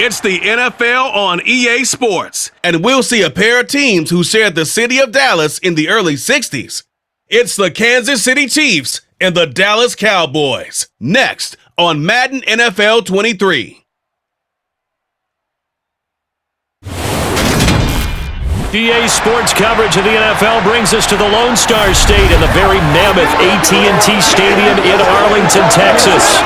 It's the NFL on EA Sports, and we'll see a pair of teams who shared the city of Dallas in the early 60s. It's the Kansas City Chiefs and the Dallas Cowboys. Next on Madden NFL 23. EA Sports coverage of the NFL brings us to the Lone Star State and the very mammoth AT&T Stadium in Arlington, Texas.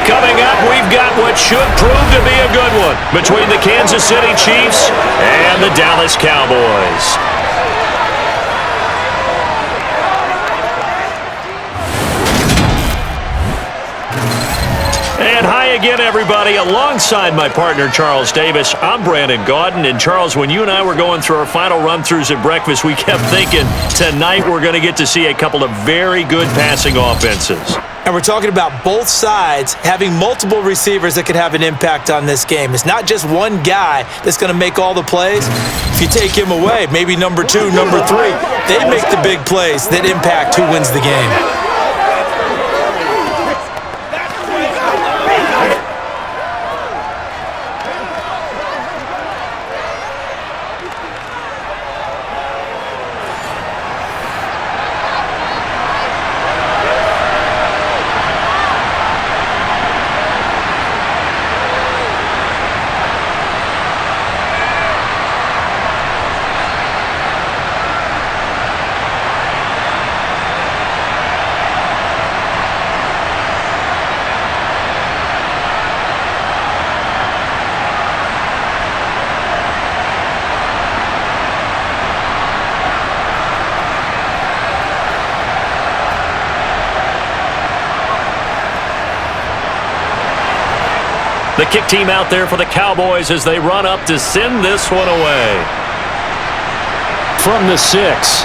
Coming up, we've got what should prove to be a good one between the Kansas City Chiefs and the Dallas Cowboys. And hi again, everybody. Alongside my partner, Charles Davis, I'm Brandon Gaudin. And Charles, when you and I were going through our final run-throughs at breakfast, we kept thinking tonight we're going to get to see a couple of very good passing offenses. And we're talking about both sides having multiple receivers that could have an impact on this game. It's not just one guy that's going to make all the plays. If you take him away, maybe number 2, number 3, they make the big plays that impact who wins the game. The kick team out there for the Cowboys as they run up to send this one away. From the 6.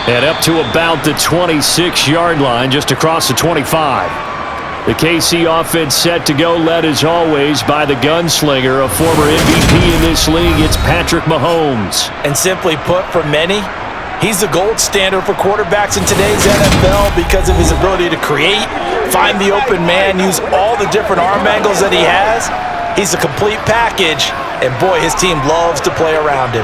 And up to about the 26-yard line, just across the 25. The KC offense set to go, led as always by the gunslinger, a former MVP in this league. It's Patrick Mahomes. And simply put, for many, he's the gold standard for quarterbacks in today's NFL because of his ability to create, find the open man, use all the different arm angles that he has. He's a complete package, and boy, his team loves to play around him.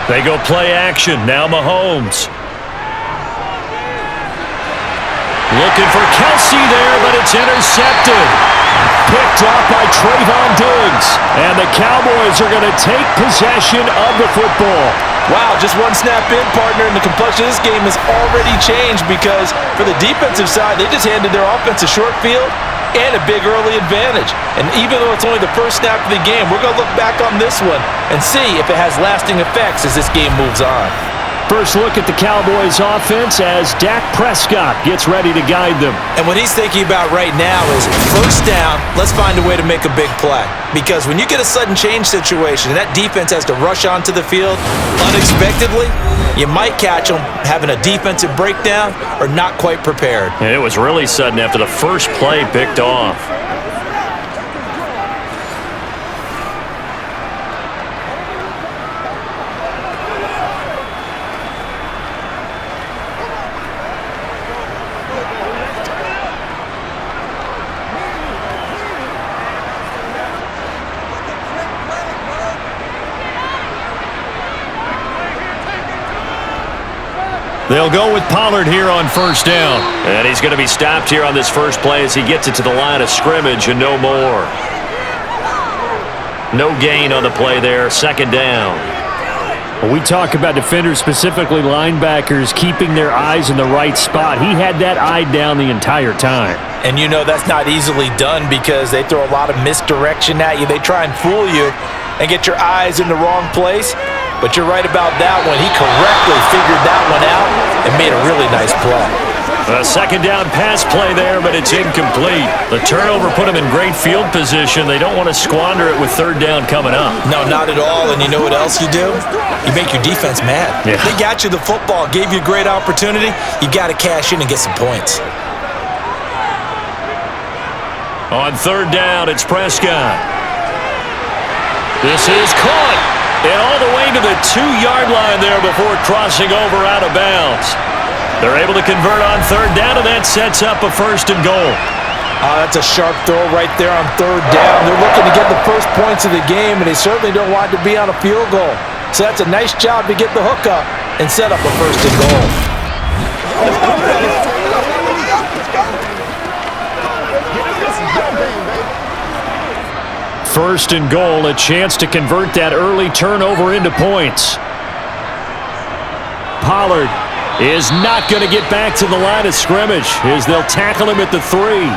They go play action. Now Mahomes. Looking for Kelsey there, but it's intercepted. Picked off by Trayvon Diggs. And the Cowboys are going to take possession of the football. Wow, just one snap in, partner, and the complexion of this game has already changed because for the defensive side, they just handed their offense a short field and a big early advantage. And even though it's only the first snap of the game, we're going to look back on this one and see if it has lasting effects as this game moves on. First look at the Cowboys offense as Dak Prescott gets ready to guide them. And what he's thinking about right now is first down, let's find a way to make a big play. Because when you get a sudden change situation and that defense has to rush onto the field unexpectedly, you might catch them having a defensive breakdown or not quite prepared. And it was really sudden after the first play picked off. They'll go with Pollard here on first down. And he's going to be stopped here on this first play as he gets it to the line of scrimmage and no more. No gain on the play there. Second down. When we talk about defenders, specifically linebackers, keeping their eyes in the right spot, he had that eye down the entire time. And you know that's not easily done because they throw a lot of misdirection at you. They try and fool you and get your eyes in the wrong place. But you're right about that one. He correctly figured that one out and made a really nice play. A second down pass play there, but it's incomplete. The turnover put them in great field position. They don't want to squander it with third down coming up. No, not at all. And you know what else you do? You make your defense mad. Yeah. They got you the football, gave you a great opportunity. You got to cash in and get some points. On third down, it's Prescott. This is caught. And all the way to the 2-yard line there before crossing over out of bounds. They're able to convert on third down, and that sets up a 1st and goal. That's a sharp throw right there on third down. They're looking to get the first points of the game, and they certainly don't want to be on a field goal. So that's a nice job to get the hook up and set up a 1st and goal. First and goal, a chance to convert that early turnover into points. Pollard is not going to get back to the line of scrimmage as they'll tackle him at the 3.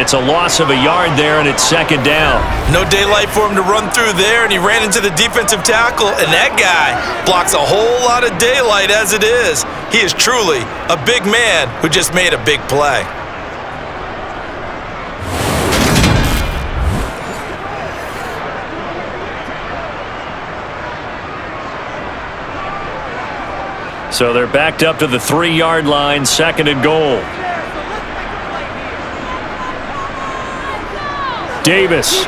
It's a loss of a yard there, and it's second down. No daylight for him to run through there, and he ran into the defensive tackle, and that guy blocks a whole lot of daylight as it is. He is truly a big man who just made a big play. So they're backed up to the 3-yard line, 2nd and goal. Davis.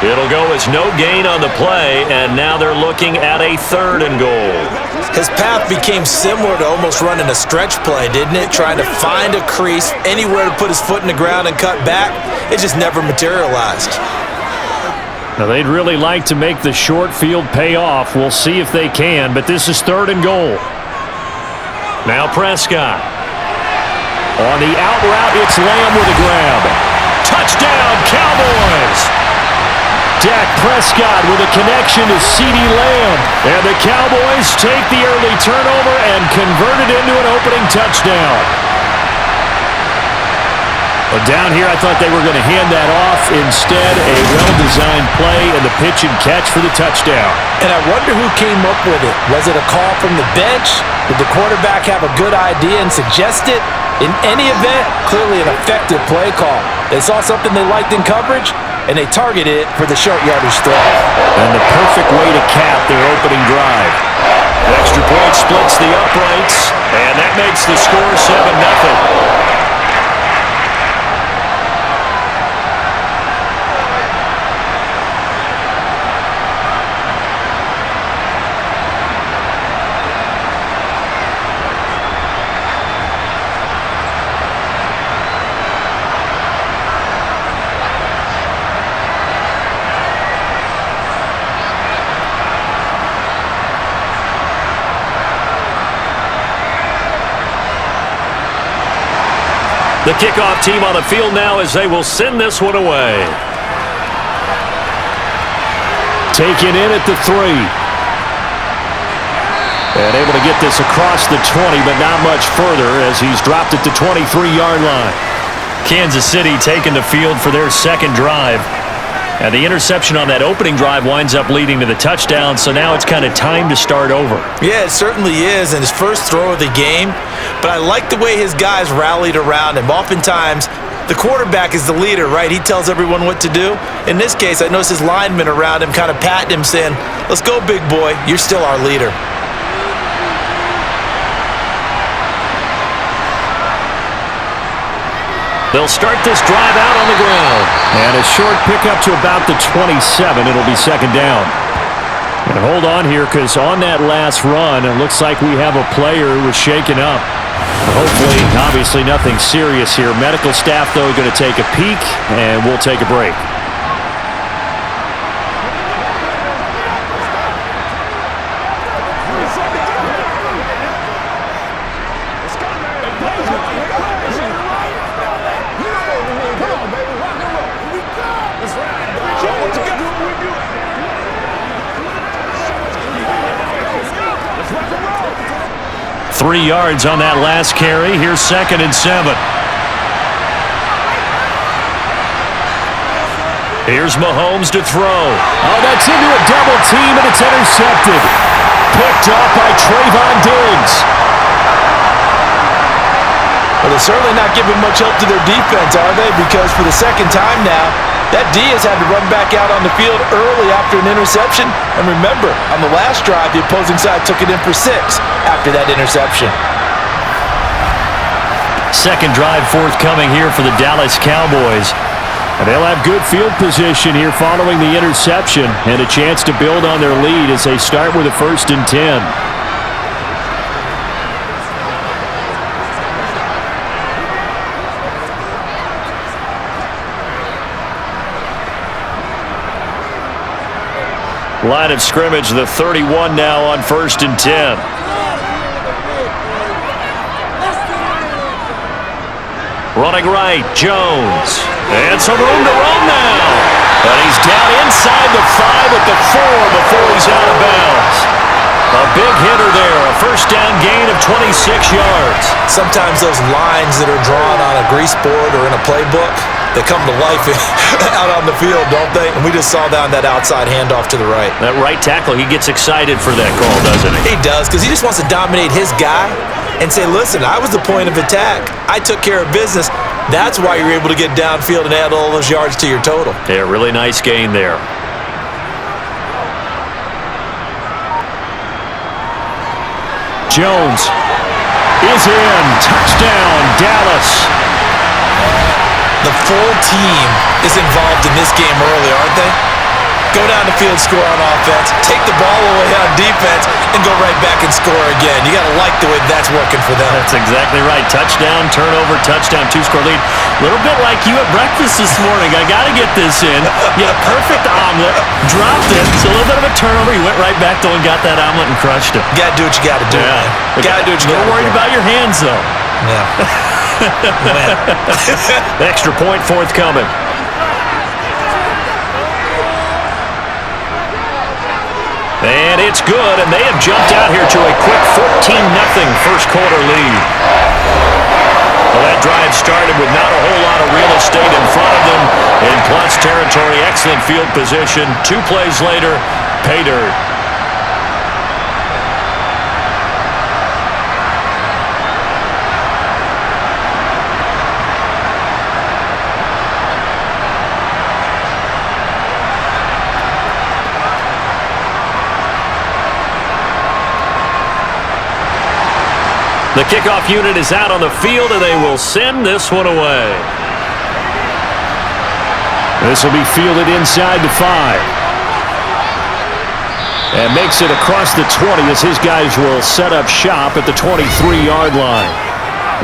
It'll go as no gain on the play, and now they're looking at a 3rd and goal. His path became similar to almost running a stretch play, didn't it? Trying to find a crease, anywhere to put his foot in the ground and cut back. It just never materialized. Now, they'd really like to make the short field pay off. We'll see if they can, but this is 3rd and goal. Now Prescott. On the out route, it's Lamb with a grab. Touchdown, Cowboys! Dak Prescott with a connection to CeeDee Lamb. And the Cowboys take the early turnover and convert it into an opening touchdown. But down here, I thought they were going to hand that off. Instead, a well-designed play and the pitch and catch for the touchdown. And I wonder who came up with it. Was it a call from the bench? Did the quarterback have a good idea and suggest it? In any event, clearly an effective play call. They saw something they liked in coverage, and they targeted it for the short yardage throw. And the perfect way to cap their opening drive. The extra point splits the uprights, and that makes the score 7-0. The kickoff team on the field now as they will send this one away. Taken in at the 3. And able to get this across the 20, but not much further as he's dropped it to 23-yard line. Kansas City taking the field for their second drive. And the interception on that opening drive winds up leading to the touchdown, so now it's kind of time to start over. Yeah, it certainly is, and his first throw of the game. But I like the way his guys rallied around him. Oftentimes, the quarterback is the leader, right? He tells everyone what to do. In this case, I noticed his linemen around him kind of patting him, saying, "Let's go, big boy. You're still our leader." They'll start this drive out on the ground. And a short pickup to about the 27. It'll be second down. And hold on here, because on that last run, it looks like we have a player who was shaken up. Hopefully, obviously nothing serious here. Medical staff, though, going to take a peek, and we'll take a break. Three yards on that last carry. Here's 2nd and 7. Here's Mahomes to throw. Oh, that's into a double team, and it's intercepted. Picked off by Trayvon Diggs. Well, certainly not giving much help to their defense, are they? Because for the second time now, that D has had to run back out on the field early after an interception. And remember, on the last drive, the opposing side took it in for 6 after that interception. Second drive forthcoming here for the Dallas Cowboys. And they'll have good field position here following the interception and a chance to build on their lead as they start with a 1st and 10. Line of scrimmage, the 31 now on 1st and 10. Running right, Jones. And some room to run now. And he's down inside the 5 at the 4 before he's out of bounds. A big hitter there, a first down gain of 26 yards. Sometimes those lines that are drawn on a grease board or in a playbook, they come to life out on the field, don't they? And we just saw down that outside handoff to the right. That right tackle, he gets excited for that call, doesn't he? He does, because he just wants to dominate his guy and say, listen, I was the point of attack. I took care of business. That's why you're able to get downfield and add all those yards to your total. Yeah, really nice gain there. Jones is in. Touchdown, Dallas. The full team is involved in this game early, aren't they? Go down the field, score on offense, take the ball away on defense, and go right back and score again. You got to like the way that's working for them. That's exactly right. Touchdown, turnover, touchdown, 2-score lead. A little bit like you at breakfast this morning. I got to get this in. You had a perfect omelet, dropped it. It's a little bit of a turnover. You went right back though and got that omelet and crushed it. You got to do what you got to do, man. You got to do what you got to do. Don't worry about your hands, though. Yeah. Extra point forthcoming. And it's good, and they have jumped out here to a quick 14-0 first quarter lead. Well, that drive started with not a whole lot of real estate in front of them in plus territory. Excellent field position. 2 plays later, pay dirt. The kickoff unit is out on the field, and they will send this one away. This will be fielded inside the 5. And makes it across the 20 as his guys will set up shop at the 23-yard line.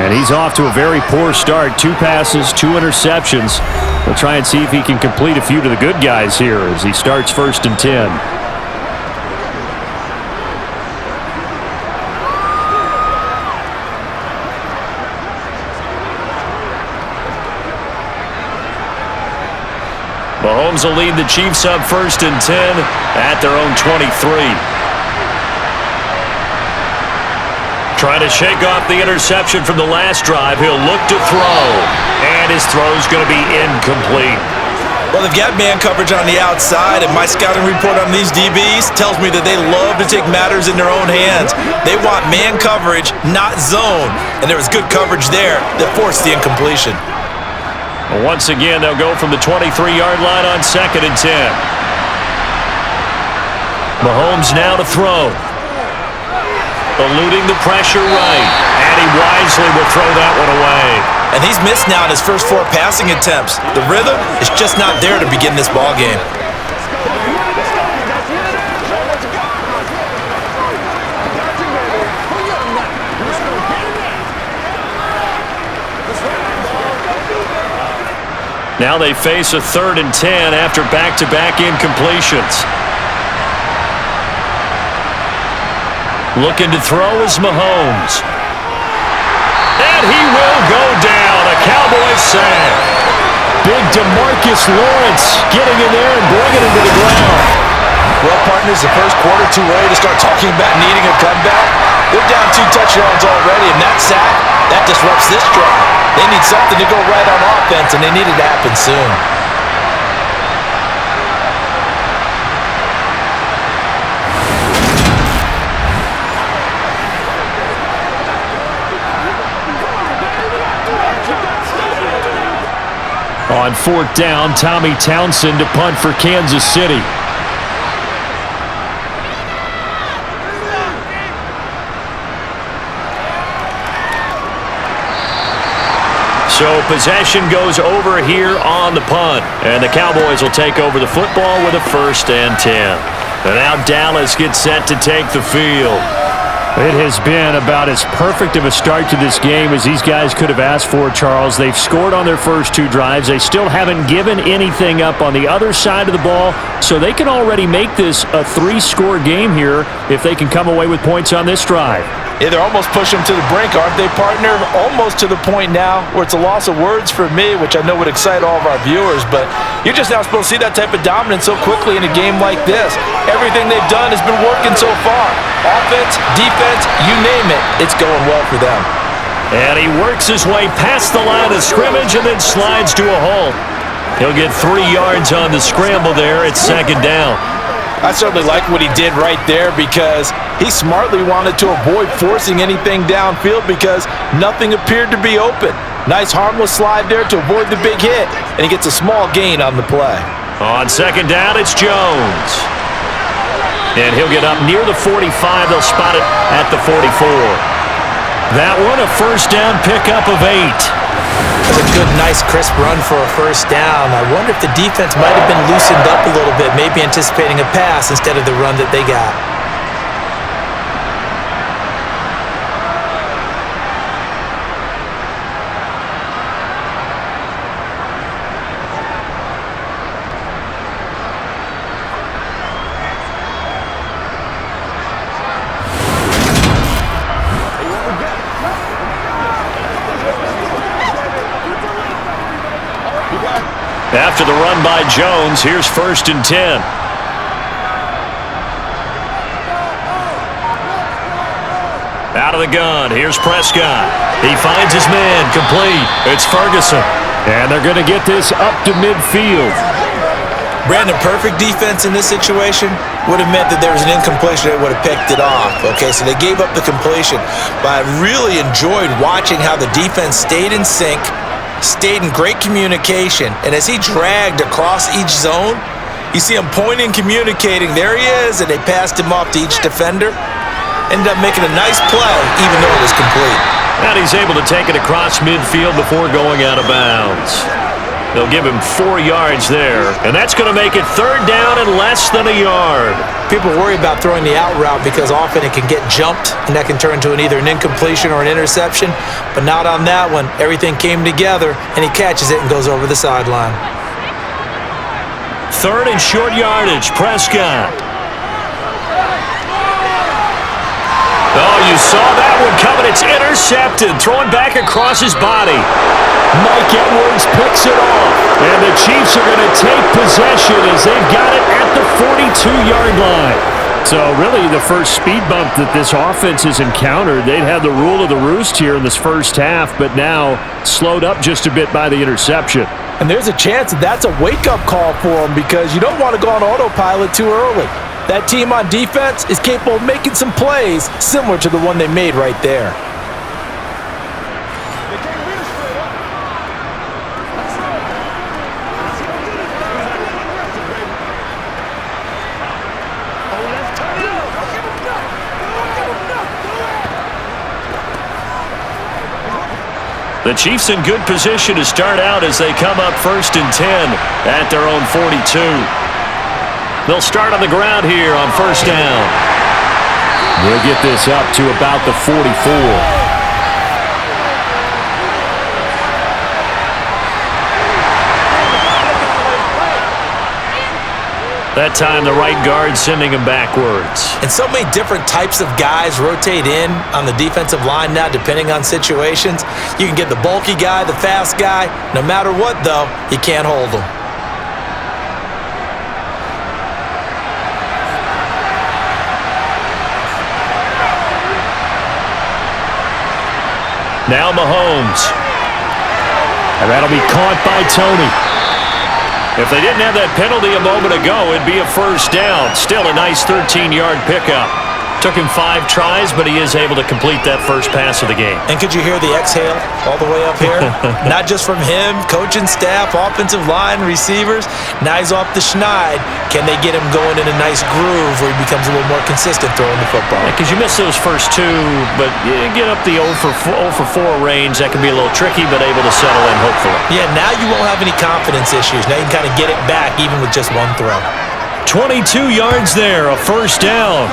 And he's off to a very poor start. 2 passes, 2 interceptions. We'll try and see if he can complete a few to the good guys here as he starts 1st and 10. Mahomes will lead the Chiefs up 1st and 10 at their own 23. Trying to shake off the interception from the last drive. He'll look to throw, and his throw's going to be incomplete. Well, they've got man coverage on the outside, and my scouting report on these DBs tells me that they love to take matters in their own hands. They want man coverage, not zone, and there was good coverage there that forced the incompletion. Once again, they'll go from the 23-yard line on 2nd and 10. Mahomes now to throw. Eluding the pressure right. And he wisely will throw that one away. And he's missed now in his first 4 passing attempts. The rhythm is just not there to begin this ball game. Now they face a 3rd and 10 after back-to-back incompletions. Looking to throw is Mahomes. And he will go down. A Cowboys sack. Big DeMarcus Lawrence getting in there and bringing him to the ground. Well, partners, the first quarter too early to start talking about needing a comeback. They're down 2 touchdowns already, and that sack, that disrupts this drive. They need something to go right on offense, and they need it to happen soon. On fourth down, Tommy Townsend to punt for Kansas City. So possession goes over here on the punt. And the Cowboys will take over the football with a 1st and 10. And now Dallas gets set to take the field. It has been about as perfect of a start to this game as these guys could have asked for, Charles. They've scored on their first 2 drives. They still haven't given anything up on the other side of the ball, so they can already make this a 3-score game here if they can come away with points on this drive. Yeah, they're almost pushing them to the brink, aren't they, partner? Almost to the point now where it's a loss of words for me, which I know would excite all of our viewers, but you're just not supposed to see that type of dominance so quickly in a game like this. Everything they've done has been working so far. Offense, defense, you name it, it's going well for them. And he works his way past the line of scrimmage and then slides to a halt. He'll get 3 yards on the scramble there. It's 2nd down. I certainly like what he did right there because he smartly wanted to avoid forcing anything downfield because nothing appeared to be open. Nice harmless slide there to avoid the big hit, and he gets a small gain on the play. On 2nd down, it's Jones. And he'll get up near the 45. They'll spot it at the 44. That one, a 1st down pickup of 8. That's a good, nice, crisp run for a 1st down. I wonder if the defense might have been loosened up a little bit, maybe anticipating a pass instead of the run that they got. After the run by Jones, here's 1st and 10. Out of the gun, here's Prescott. He finds his man, complete. It's Ferguson. And they're going to get this up to midfield. Brandon, perfect defense in this situation would have meant that there was an incompletion that would have picked it off. Okay, so they gave up the completion. But I really enjoyed watching how the defense stayed in sync, stayed in great communication, and as he dragged across each zone, you see him pointing, communicating, there he is, and they passed him off to each defender. Ended up making a nice play, even though it was complete. And he's able to take it across midfield before going out of bounds. They'll give him 4 yards there, and that's going to make it 3rd down and less than a yard. People worry about throwing the out route because often it can get jumped, and that can turn into either an incompletion or an interception, but not on that one. Everything came together, and he catches it and goes over the sideline. 3rd and short yardage, Prescott. Oh, you saw that one coming. It's intercepted, thrown back across his body. Mike Edwards picks it off. And the Chiefs are going to take possession as they've got it at the 42-yard line. So really the first speed bump that this offense has encountered. They'd had the rule of the roost here in this first half, but now slowed up just a bit by the interception. And there's a chance that that's a wake-up call for them because you don't want to go on autopilot too early. That team on defense is capable of making some plays similar to the one they made right there. The Chiefs in good position to start out as they come up 1st and 10 at their own 42. They'll start on the ground here on 1st down. They'll get this up to about the 44. That time the right guard sending him backwards. And so many different types of guys rotate in on the defensive line now depending on situations. You can get the bulky guy, the fast guy. No matter what, though, you can't hold them. Now Mahomes. And that'll be caught by Tony. If they didn't have that penalty a moment ago, it'd be a 1st down. Still a nice 13-yard pickup. Took him 5 tries, but he is able to complete that first pass of the game. And could you hear the exhale all the way up here? Not just from him, coaching staff, offensive line, receivers. Now he's off the schneid. Can they get him going in a nice groove where he becomes a little more consistent throwing the football? Because you miss those first 2, but you get up the 0 for 4 range. That can be a little tricky, but able to settle in, hopefully. Yeah, now you won't have any confidence issues. Now you can kind of get it back even with just one throw. 22 yards there, a first down.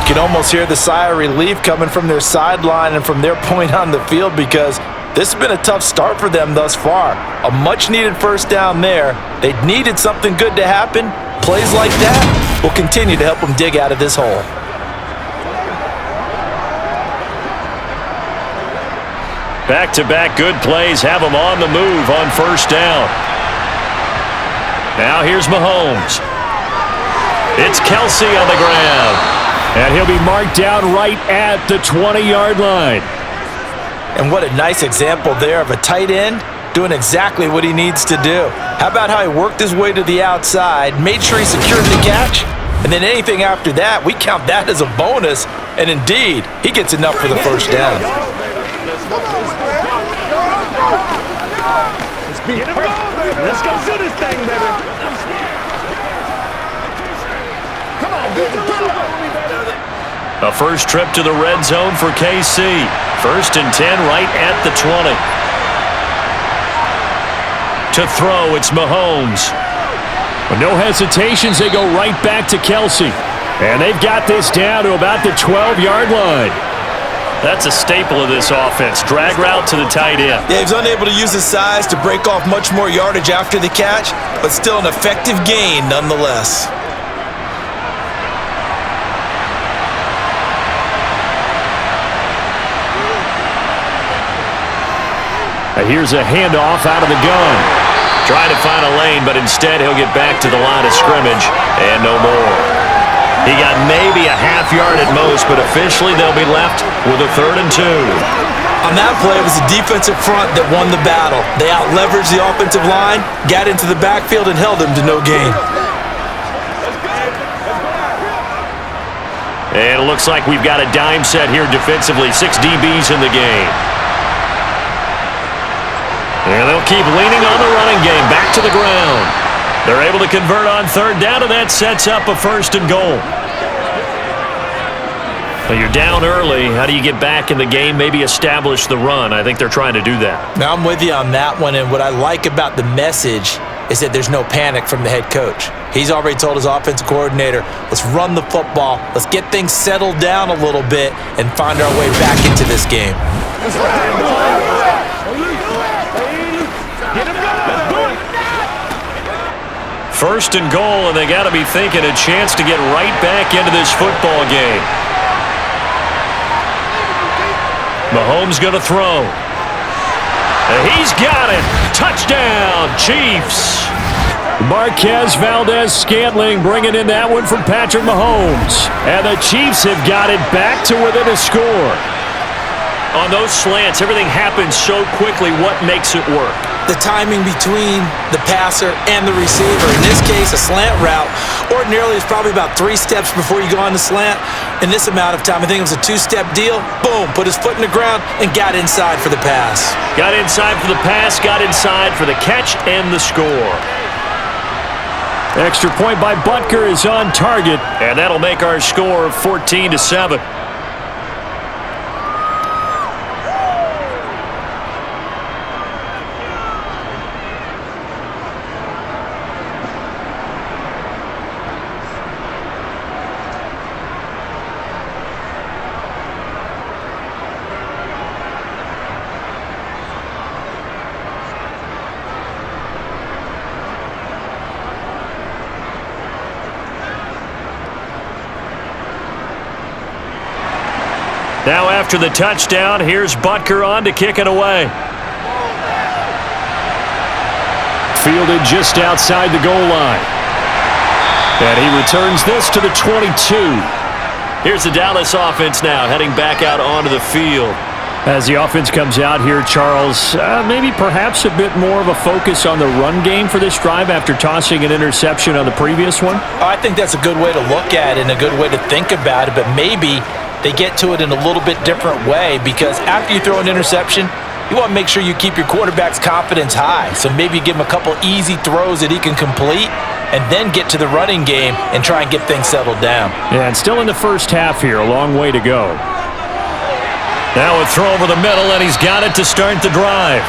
You can almost hear the sigh of relief coming from their sideline and from their point on the field because this has been a tough start for them thus far. A much-needed first down there. They needed something good to happen. Plays like that will continue to help them dig out of this hole. Back-to-back good plays have them on the move on first down. Now here's Mahomes. It's Kelsey on the ground. And he'll be marked down right at the 20-yard line. And what a nice example there of a tight end doing exactly what he needs to do. How about how he worked his way to the outside, made sure he secured the catch, and then anything after that, we count that as a bonus. And indeed, he gets enough for the first down. Let's go do this thing, baby. Come on, A first trip to the red zone for KC. 1st and 10 right at the 20. To throw, it's Mahomes. With no hesitations, they go right back to Kelsey. And they've got this down to about the 12-yard line. That's a staple of this offense. Drag route to the tight end. Yeah, he's unable to use his size to break off much more yardage after the catch, but still an effective gain nonetheless. Here's a handoff out of the gun. Trying to find a lane, but instead he'll get back to the line of scrimmage and no more. He got maybe a half yard at most, but officially they'll be left with a 3rd and 2. On that play, it was the defensive front that won the battle. They out-leveraged the offensive line, got into the backfield, and held him to no gain. And it looks like we've got a dime set here defensively. 6 DBs in the game. And they'll keep leaning on the running game. Back to the ground. They're able to convert on 3rd down, and that sets up a 1st and goal. Well, you're down early. How do you get back in the game, maybe establish the run? I think they're trying to do that. Now, I'm with you on that one, and what I like about the message is that there's no panic from the head coach. He's already told his offensive coordinator, let's run the football, let's get things settled down a little bit and find our way back into this game. First and goal, and they got to be thinking a chance to get right back into this football game. Mahomes going to throw. And he's got it. Touchdown, Chiefs. Marquez Valdez-Scantling bringing in that one from Patrick Mahomes. And the Chiefs have got it back to within a score. On those slants, everything happens so quickly. What makes it work? The timing between the passer and the receiver. In this case, a slant route ordinarily is probably about 3 steps before you go on the slant. In this amount of time, I think it was a 2-step deal. Boom, put his foot in the ground and got inside for the pass. Got inside for the pass, got inside for the catch and the score. Extra point by Butker is on target. And that'll make our score 14-7. Now after the touchdown, here's Butker on to kick it away. Fielded just outside the goal line. And he returns this to the 22. Here's the Dallas offense now heading back out onto the field. As the offense comes out here, Charles, maybe perhaps a bit more of a focus on the run game for this drive after tossing an interception on the previous one? I think that's a good way to look at it and a good way to think about it, but maybe they get to it in a little bit different way, because after you throw an interception, you want to make sure you keep your quarterback's confidence high. So maybe you give him a couple easy throws that he can complete and then get to the running game and try and get things settled down. Yeah, and still in the first half here, a long way to go. Now a throw over the middle, and he's got it to start the drive.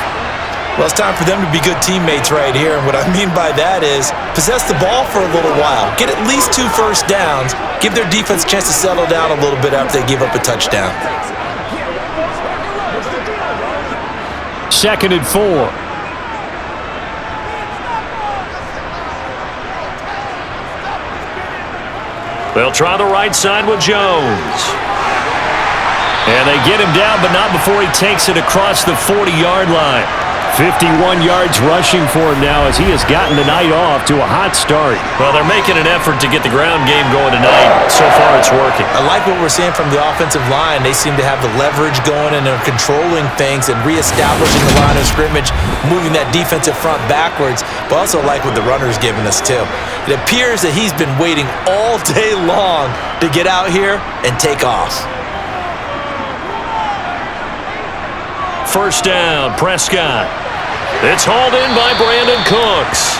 Well, it's time for them to be good teammates right here. And what I mean by that is possess the ball for a little while. Get at least 2 first downs. Give their defense a chance to settle down a little bit after they give up a touchdown. 2nd and 4. They'll try the right side with Jones. And they get him down, but not before he takes it across the 40-yard line. 51 yards rushing for him now as he has gotten the night off to a hot start. Well, they're making an effort to get the ground game going tonight. So far, it's working. I like what we're seeing from the offensive line. They seem to have the leverage going, and they're controlling things and reestablishing the line of scrimmage, moving that defensive front backwards, but also like what the runner's giving us, too. It appears that he's been waiting all day long to get out here and take off. First down, Prescott. It's hauled in by Brandon Cooks.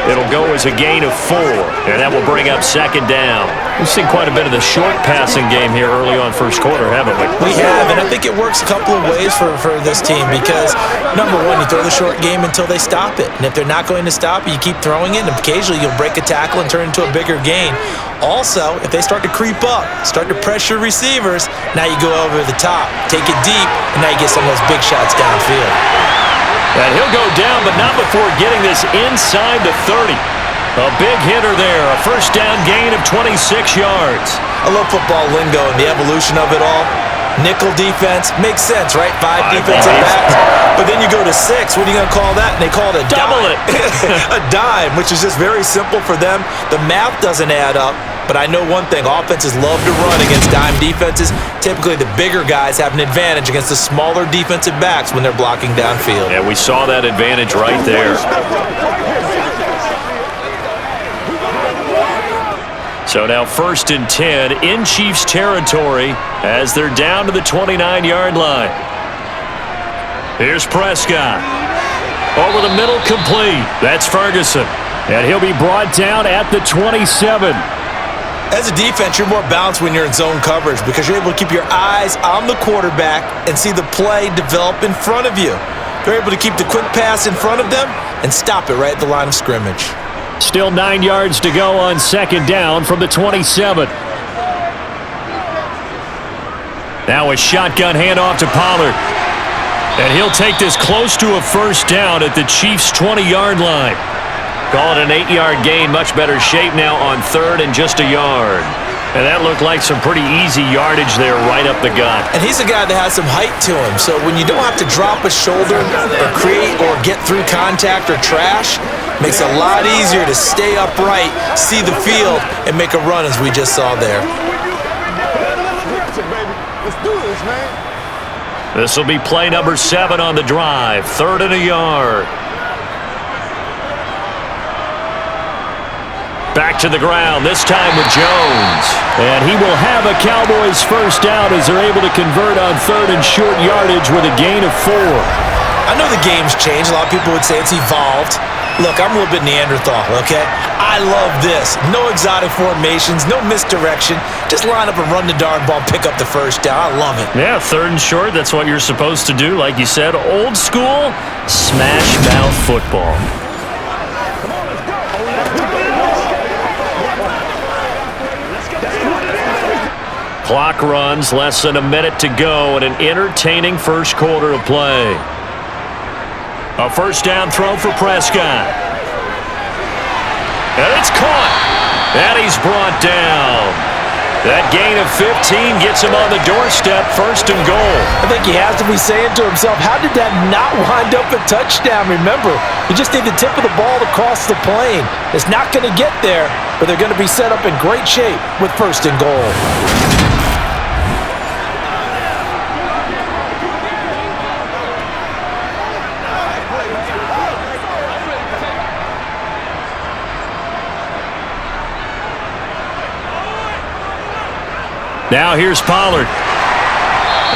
It'll go as a gain of 4, and that will bring up 2nd down. We've seen quite a bit of the short passing game here early on first quarter, haven't we? We have, and I think it works a couple of ways for this team because, number one, you throw the short game until they stop it. And if they're not going to stop it, you keep throwing it, and occasionally you'll break a tackle and turn it into a bigger gain. Also, if they start to creep up, start to pressure receivers, now you go over the top, take it deep, and now you get some of those big shots downfield. And he'll go down, but not before getting this inside the 30. A big hitter there, a first down gain of 26 yards. I love football lingo and the evolution of it all. Nickel defense makes sense, right? 5 defensive backs. But then you go to 6. What are you going to call that? And they call it a double dime. it. A dime, which is just very simple for them. The math doesn't add up. But I know one thing, offenses love to run against dime defenses. Typically, the bigger guys have an advantage against the smaller defensive backs when they're blocking downfield. Yeah, we saw that advantage right there. So now 1st and 10 in Chiefs territory as they're down to the 29-yard line. Here's Prescott. Over the middle, complete. That's Ferguson. And he'll be brought down at the 27. As a defense, you're more balanced when you're in zone coverage because you're able to keep your eyes on the quarterback and see the play develop in front of you. They're able to keep the quick pass in front of them and stop it right at the line of scrimmage. Still 9 yards to go on 2nd down from the 27. Now a shotgun handoff to Pollard. And he'll take this close to a first down at the Chiefs' 20-yard line. Call it an 8-yard gain. Much better shape now on 3rd and just a yard. And that looked like some pretty easy yardage there right up the gut. And he's a guy that has some height to him. So when you don't have to drop a shoulder or create or get through contact or trash, makes it a lot easier to stay upright, see the field, and make a run as we just saw there. Let's do this, man. This will be play number 7 on the drive. 3rd and a yard. Back to the ground, this time with Jones. And he will have a Cowboys first down as they're able to convert on 3rd and short yardage with a gain of 4. I know the game's changed. A lot of people would say it's evolved. Look, I'm a little bit Neanderthal, okay? I love this. No exotic formations, no misdirection. Just line up and run the darn ball, pick up the first down. I love it. Yeah, 3rd and short, that's what you're supposed to do. Like you said, old school, smash mouth football. Clock runs, less than a minute to go, and an entertaining first quarter of play. A first down throw for Prescott. And it's caught. And he's brought down. That gain of 15 gets him on the doorstep, 1st and goal. I think he has to be saying to himself, how did that not wind up a touchdown? Remember, you just need the tip of the ball to cross the plane. It's not going to get there, but they're going to be set up in great shape with 1st and goal. Now here's Pollard.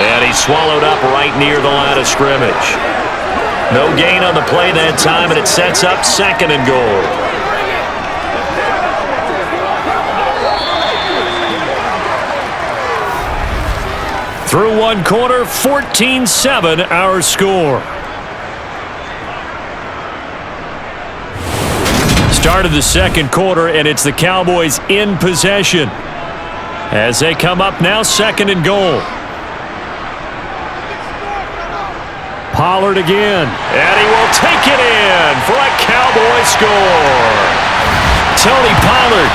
And he's swallowed up right near the line of scrimmage. No gain on the play that time, and it sets up 2nd and goal. Through one quarter, 14-7 our score. Start of the second quarter, and it's the Cowboys in possession as they come up now 2nd and goal. Pollard again, and he will take it in for a Cowboy score. Tony Pollard,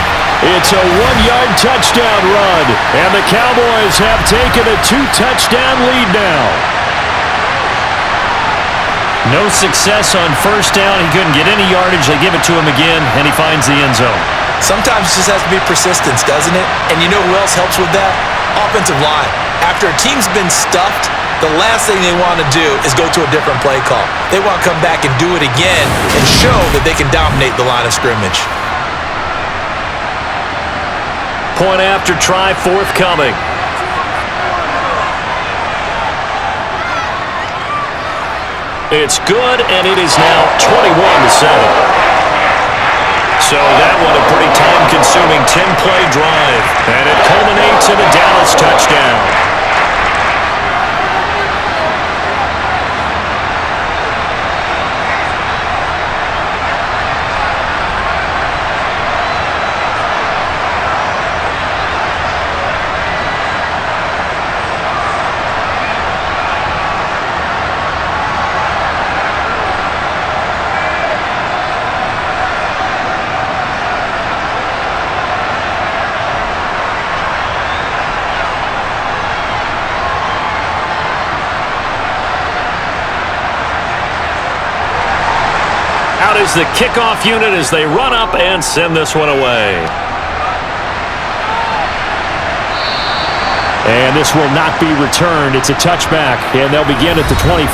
it's a 1-yard touchdown run, and the Cowboys have taken a 2-touchdown lead now. No success on first down. He couldn't get any yardage. They give it to him again, and he finds the end zone. Sometimes it just has to be persistence, doesn't it? And you know who else helps with that? Offensive line. After a team's been stuffed, the last thing they want to do is go to a different play call. They want to come back and do it again and show that they can dominate the line of scrimmage. Point after try forthcoming. It's good, and it is now 21-7. So that one a pretty time-consuming 10-play drive, and it culminates in a Dallas touchdown. Out is the kickoff unit as they run up and send this one away. And this will not be returned. It's a touchback, and they'll begin at the 25.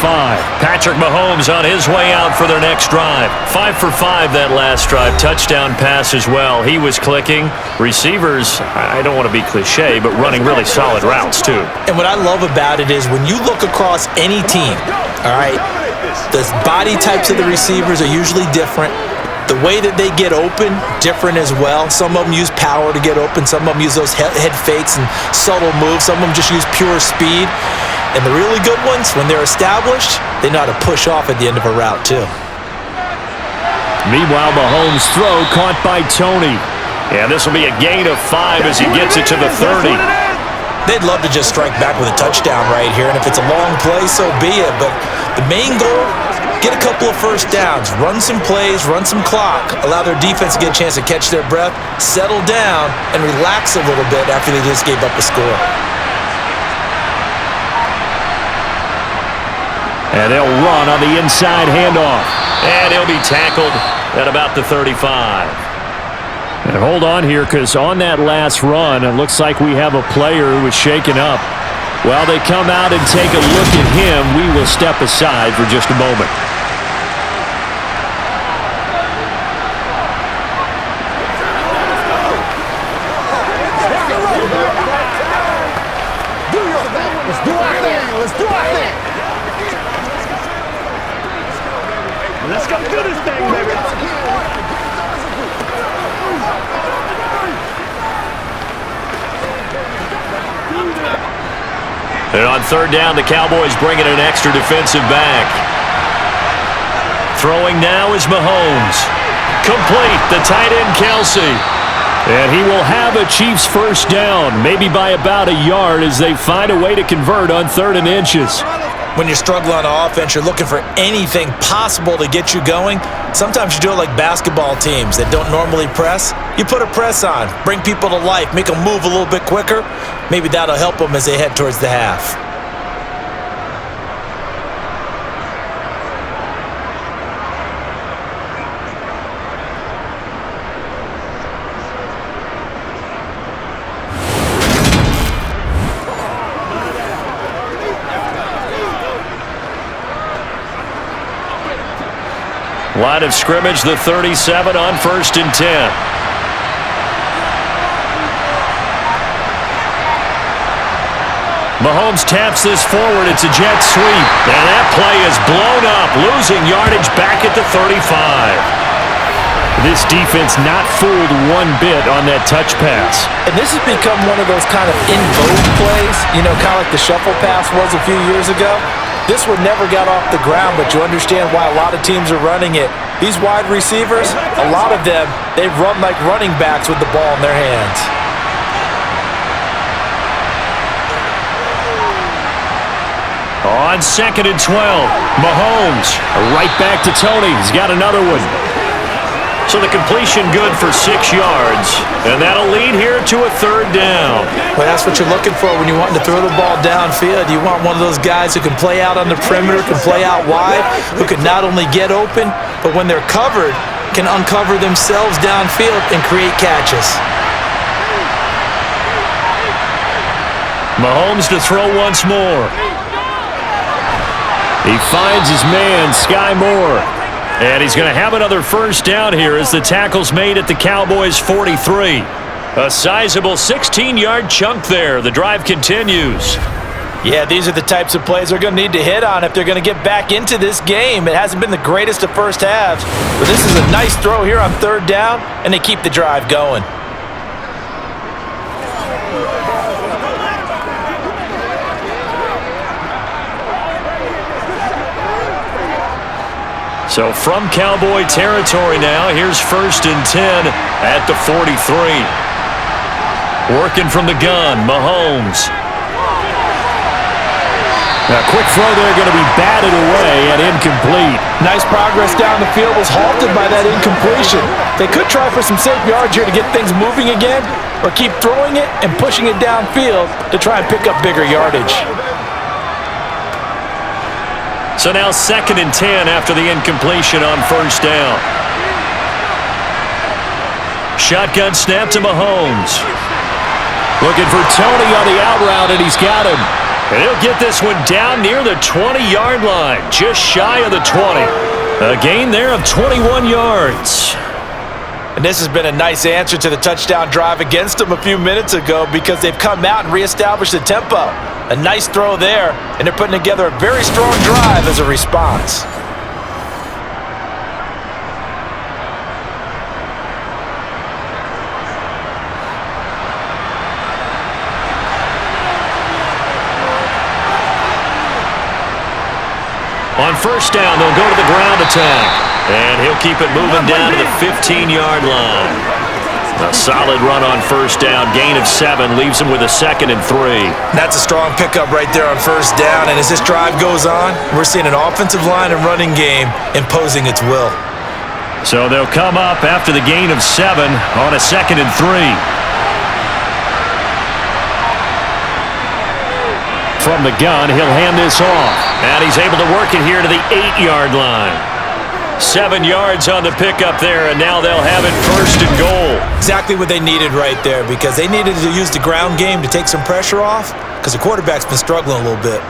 Patrick Mahomes on his way out for their next drive. 5 for 5 that last drive. Touchdown pass as well. He was clicking. Receivers, I don't want to be cliche, but running really solid routes too. And what I love about it is when you look across any team, all right, the body types of the receivers are usually different. The way that they get open, different as well. Some of them use power to get open. Some of them use those head fakes and subtle moves. Some of them just use pure speed. And the really good ones, when they're established, they know how to push off at the end of a route too. Meanwhile, Mahomes' throw caught by Tony. And this will be a gain of 5 as he gets it to the 30. They'd love to just strike back with a touchdown right here. And if it's a long play, so be it. But the main goal, get a couple of first downs, run some plays, run some clock, allow their defense to get a chance to catch their breath, settle down, and relax a little bit after they just gave up a score. And they'll run on the inside handoff. And he'll be tackled at about the 35. And hold on here, because on that last run, it looks like we have a player who was shaken up. While they come out and take a look at him, we will step aside for just a moment. Let's do our thing. Let's do our thing. Let's go do this thing, baby. And on third down, the Cowboys bring in an extra defensive back. Throwing now is Mahomes. Complete, the tight end Kelsey. And he will have a Chiefs first down, maybe by about a yard as they find a way to convert on 3rd and inches. When you're struggling on offense, you're looking for anything possible to get you going. Sometimes you do it like basketball teams that don't normally press. You put a press on, bring people to life, make them move a little bit quicker. Maybe that'll help them as they head towards the half. Line of scrimmage, the 37 on 1st and 10. Mahomes taps this forward. It's a jet sweep. And that play is blown up, losing yardage back at the 35. This defense not fooled one bit on that touch pass. And this has become one of those kind of in vogue plays, kind of like the shuffle pass was a few years ago. This one never got off the ground, but you understand why a lot of teams are running it. These wide receivers, a lot of them, they run like running backs with the ball in their hands. On 2nd and 12, Mahomes right back to Tony. He's got another one. So the completion good for 6 yards, and that'll lead here to a 3rd down. Well, that's what you're looking for when you want to throw the ball downfield. You want one of those guys who can play out on the perimeter, can play out wide, who can not only get open, but when they're covered, can uncover themselves downfield and create catches. Mahomes to throw once more. He finds his man, Sky Moore. And he's going to have another 1st down here as the tackle's made at the Cowboys' 43. A sizable 16-yard chunk there. The drive continues. Yeah, these are the types of plays they're going to need to hit on if they're going to get back into this game. It hasn't been the greatest of first halves, but this is a nice throw here on 3rd down, and they keep the drive going. So from Cowboy territory now, here's 1st and 10 at the 43. Working from the gun, Mahomes. A quick throw there, going to be batted away and incomplete. Nice progress down the field, was halted by that incompletion. They could try for some safe yards here to get things moving again, or keep throwing it and pushing it downfield to try and pick up bigger yardage. So now 2nd and 10 after the incompletion on 1st down. Shotgun snap to Mahomes. Looking for Tony on the out route, and he's got him. And he'll get this one down near the 20-yard line, just shy of the 20. A gain there of 21 yards. And this has been a nice answer to the touchdown drive against them a few minutes ago because they've come out and reestablished the tempo. A nice throw there, and they're putting together a very strong drive as a response. On 1st down, they'll go to the ground attack. And he'll keep it moving down to the 15-yard line. A solid run on 1st down. Gain of 7 leaves him with a 2nd and 3. That's a strong pickup right there on 1st down. And as this drive goes on, we're seeing an offensive line and running game imposing its will. So they'll come up after the gain of 7 on a 2nd and 3. From the gun, he'll hand this off. And he's able to work it here to the 8-yard line. 7 yards on the pickup there, and now they'll have it 1st and goal. Exactly what they needed right there because they needed to use the ground game to take some pressure off because the quarterback's been struggling a little bit.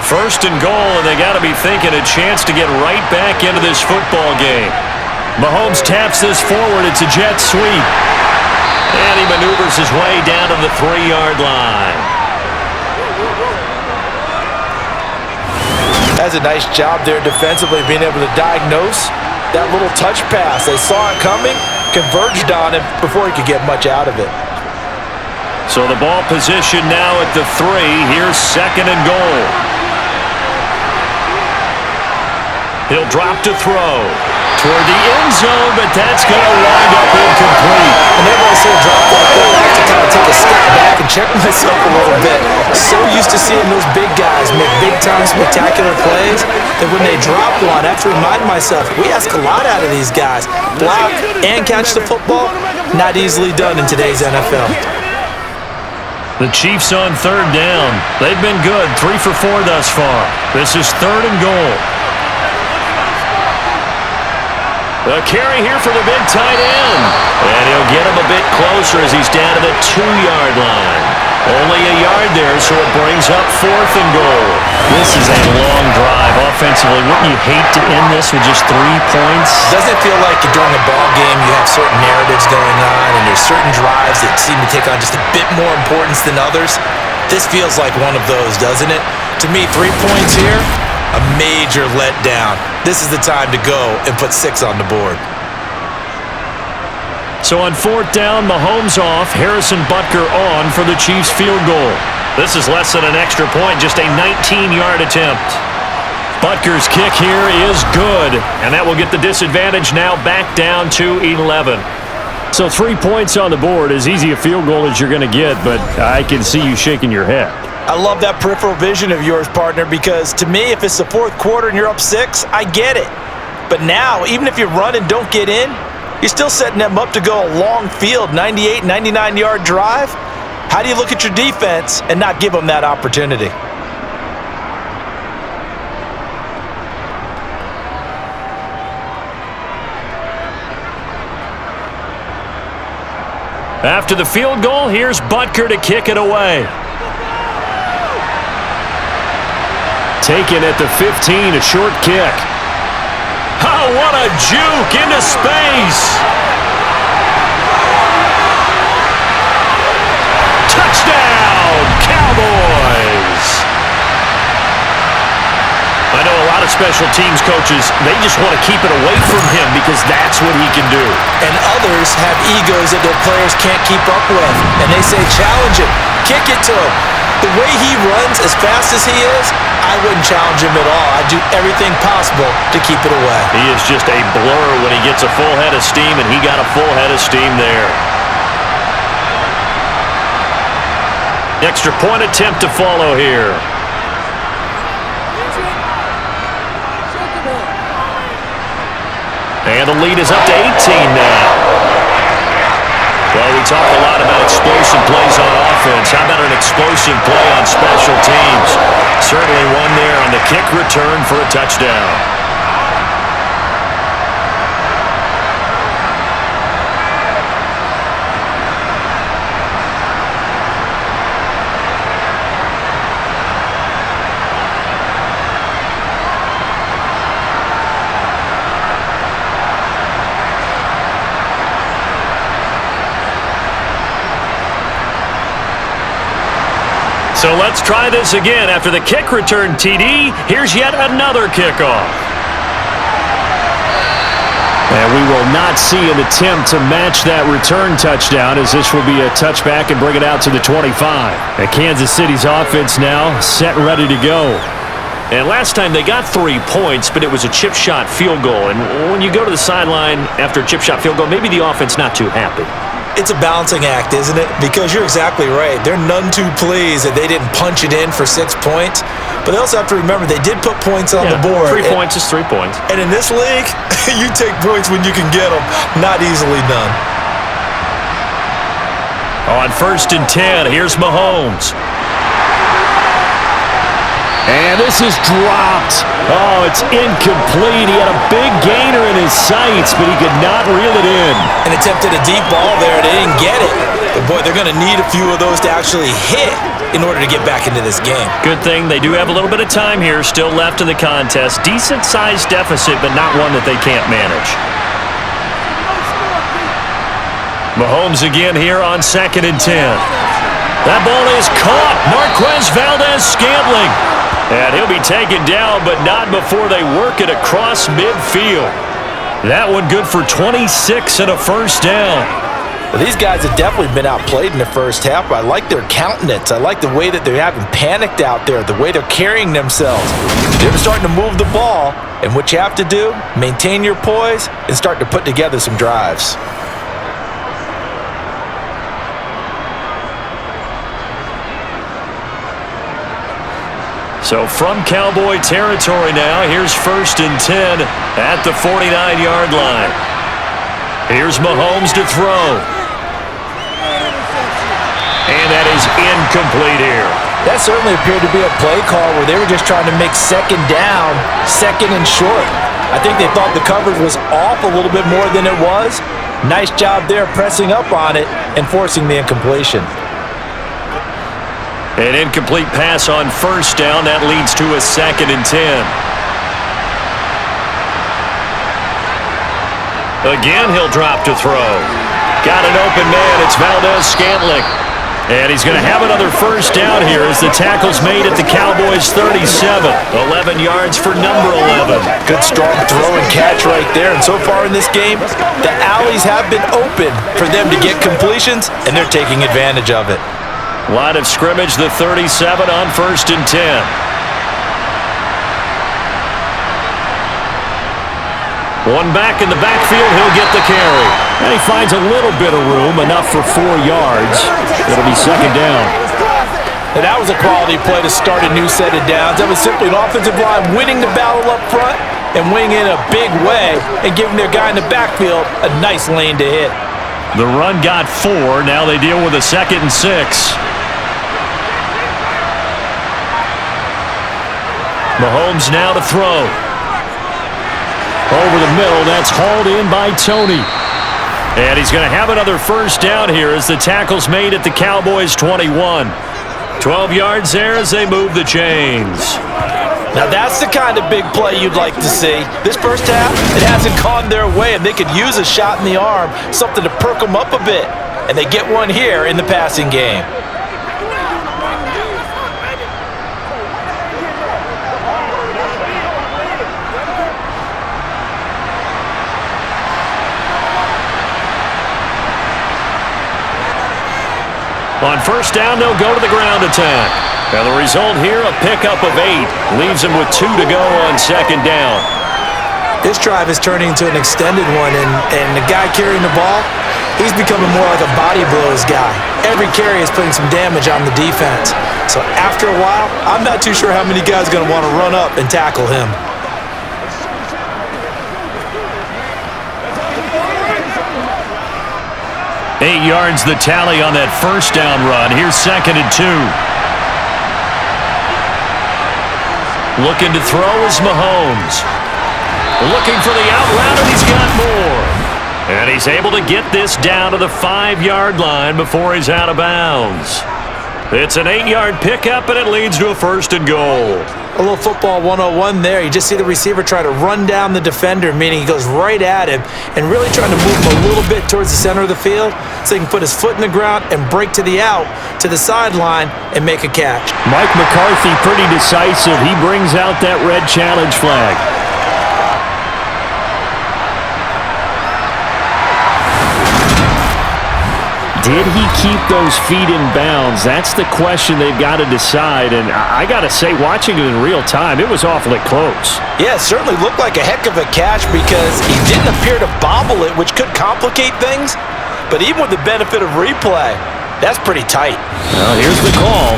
First and goal, and they got to be thinking a chance to get right back into this football game. Mahomes taps this forward. It's a jet sweep. And he maneuvers his way down to the 3-yard line. That's a nice job there defensively, being able to diagnose that little touch pass. They saw it coming, converged on it before he could get much out of it. So the ball position now at the 3. Here's 2nd and goal. He'll drop to throw toward the end zone, but that's going to wind up incomplete. Whenever I see a drop like that, I have to kind of take a step back and check myself a little bit. So used to seeing those big guys make big-time spectacular plays that when they drop one, I have to remind myself, we ask a lot out of these guys. Block and catch the football, not easily done in today's NFL. The Chiefs on 3rd down. They've been good, 3 for 4 thus far. This is 3rd and goal. The carry here for the big tight end. And he'll get him a bit closer as he's down to the 2-yard line. Only a yard there, so it brings up 4th and goal. This is a long drive offensively. Wouldn't you hate to end this with just 3 points? Doesn't it feel like during a ball game you have certain narratives going on and there's certain drives that seem to take on just a bit more importance than others? This feels like one of those, doesn't it? To me, 3 points here, a major letdown. This is the time to go and put 6 on the board. So on 4th down, Mahomes off, Harrison Butker on for the Chiefs field goal. This is less than an extra point, just a 19-yard attempt. Butker's kick here is good, and that will get the disadvantage now back down to 11. So 3 points on the board, as easy a field goal as you're going to get, but I can see you shaking your head. I love that peripheral vision of yours, partner, because to me, if it's the 4th quarter and you're up 6, I get it. But now, even if you run and don't get in, you're still setting them up to go a long field, 98, 99-yard drive. How do you look at your defense and not give them that opportunity? After the field goal, here's Butker to kick it away. Taken at the 15, a short kick. Oh, what a juke into space. Touchdown, Cowboys. I know a lot of special teams coaches, they just want to keep it away from him because that's what he can do. And others have egos that their players can't keep up with. And they say, challenge him, kick it to him. The way he runs as fast as he is, I wouldn't challenge him at all. I'd do everything possible to keep it away. He is just a blur when he gets a full head of steam, and he got a full head of steam there. Extra point attempt to follow here. And the lead is up to 18 now. Well, we talk a lot about explosive plays on offense. How about an explosive play on special teams? Certainly one there on the kick return for a touchdown. So let's try this again. After the kick return TD, here's yet another kickoff. And we will not see an attempt to match that return touchdown, as this will be a touchback and bring it out to the 25. And Kansas City's offense now set and ready to go. And last time they got 3 points, but it was a chip shot field goal. And when you go to the sideline after a chip shot field goal, maybe the offense not too happy. It's a balancing act, isn't it? Because you're exactly right. They're none too pleased that they didn't punch it in for 6 points. But they also have to remember they did put points on the board. 3 points is 3 points. And in this league, you take points when you can get them. Not easily done. On 1st and 10, here's Mahomes. And this is dropped. Oh, it's incomplete. He had a big gainer in his sights, but he could not reel it in. And attempted a deep ball there. They didn't get it. But, boy, they're going to need a few of those to actually hit in order to get back into this game. Good thing they do have a little bit of time here still left in the contest. Decent-sized deficit, but not one that they can't manage. Mahomes again here on 2nd and 10. That ball is caught. Marquez Valdez-Scantling. And he'll be taken down, but not before they work it across midfield. That one good for 26 and a first down. Well, these guys have definitely been outplayed in the first half. I like their countenance. I like the way that they're having panicked out there, the way they're carrying themselves. They're starting to move the ball, and what you have to do, maintain your poise and start to put together some drives. So from Cowboy territory now, here's 1st and 10 at the 49-yard line. Here's Mahomes to throw. And that is incomplete here. That certainly appeared to be a play call where they were just trying to make 2nd down, 2nd and short. I think they thought the coverage was off a little bit more than it was. Nice job there pressing up on it and forcing the incompletion. An incomplete pass on first down. That leads to a 2nd and 10. Again, he'll drop to throw. Got an open man. It's Valdez-Scantling. And he's going to have another first down here as the tackle's made at the Cowboys' 37. 11 yards for number 11. Good strong throw and catch right there. And so far in this game, the alleys have been open for them to get completions, and they're taking advantage of it. Line of scrimmage, the 37 on 1st and 10. One back in the backfield, he'll get the carry. And he finds a little bit of room, enough for 4 yards. It'll be 2nd down. And that was a quality play to start a new set of downs. That was simply an offensive line winning the battle up front and winning in a big way and giving their guy in the backfield a nice lane to hit. The run got 4. Now they deal with a 2nd and 6. Mahomes now to throw. Over the middle, that's hauled in by Tony. And he's going to have another first down here as the tackle's made at the Cowboys' 21. 12 yards there as they move the chains. Now that's the kind of big play you'd like to see. This first half, it hasn't gone their way, and they could use a shot in the arm, something to perk them up a bit. And they get one here in the passing game. On first down, they'll go to the ground attack. And the result here, a pickup of 8. Leaves them with 2 to go on 2nd down. This drive is turning into an extended one, and the guy carrying the ball, he's becoming more like a body blows guy. Every carry is putting some damage on the defense. So after a while, I'm not too sure how many guys are going to want to run up and tackle him. Eight yards the tally on that first down run. Here's 2nd and 2. Looking to throw is Mahomes. Looking for the out route, and he's got more. And he's able to get this down to the 5-yard line before he's out of bounds. It's an 8-yard pickup, and it leads to a 1st and goal. A little football 101 there. You just see the receiver try to run down the defender, meaning he goes right at him and really trying to move him a little bit towards the center of the field so he can put his foot in the ground and break to the out, to the sideline, and make a catch. Mike McCarthy pretty decisive. He brings out that red challenge flag. Did he keep those feet in bounds? That's the question they've got to decide. And I got to say, watching it in real time, it was awfully close. Yeah, it certainly looked like a heck of a catch because he didn't appear to bobble it, which could complicate things. But even with the benefit of replay, that's pretty tight. Well, here's the call.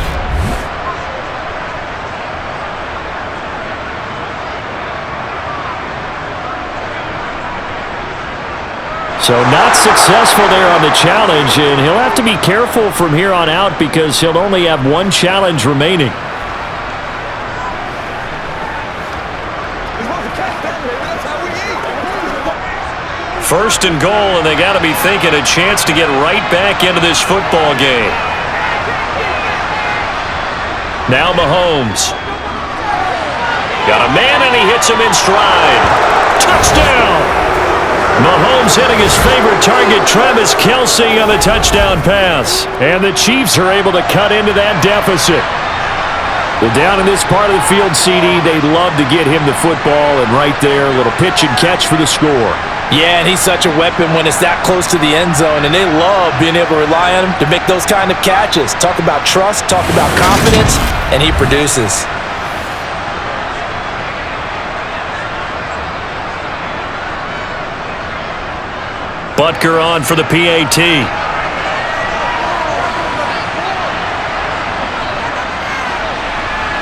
So not successful there on the challenge, and he'll have to be careful from here on out because he'll only have 1 challenge remaining. First and goal, and they got to be thinking a chance to get right back into this football game. Now Mahomes. Got a man, and he hits him in stride. Touchdown! Mahomes hitting his favorite target, Travis Kelce, on the touchdown pass. And the Chiefs are able to cut into that deficit. Well, down in this part of the field, CD, they love to get him the football, and right there, a little pitch and catch for the score. Yeah, and he's such a weapon when it's that close to the end zone, and they love being able to rely on him to make those kind of catches. Talk about trust, talk about confidence, and he produces. Butker on for the PAT.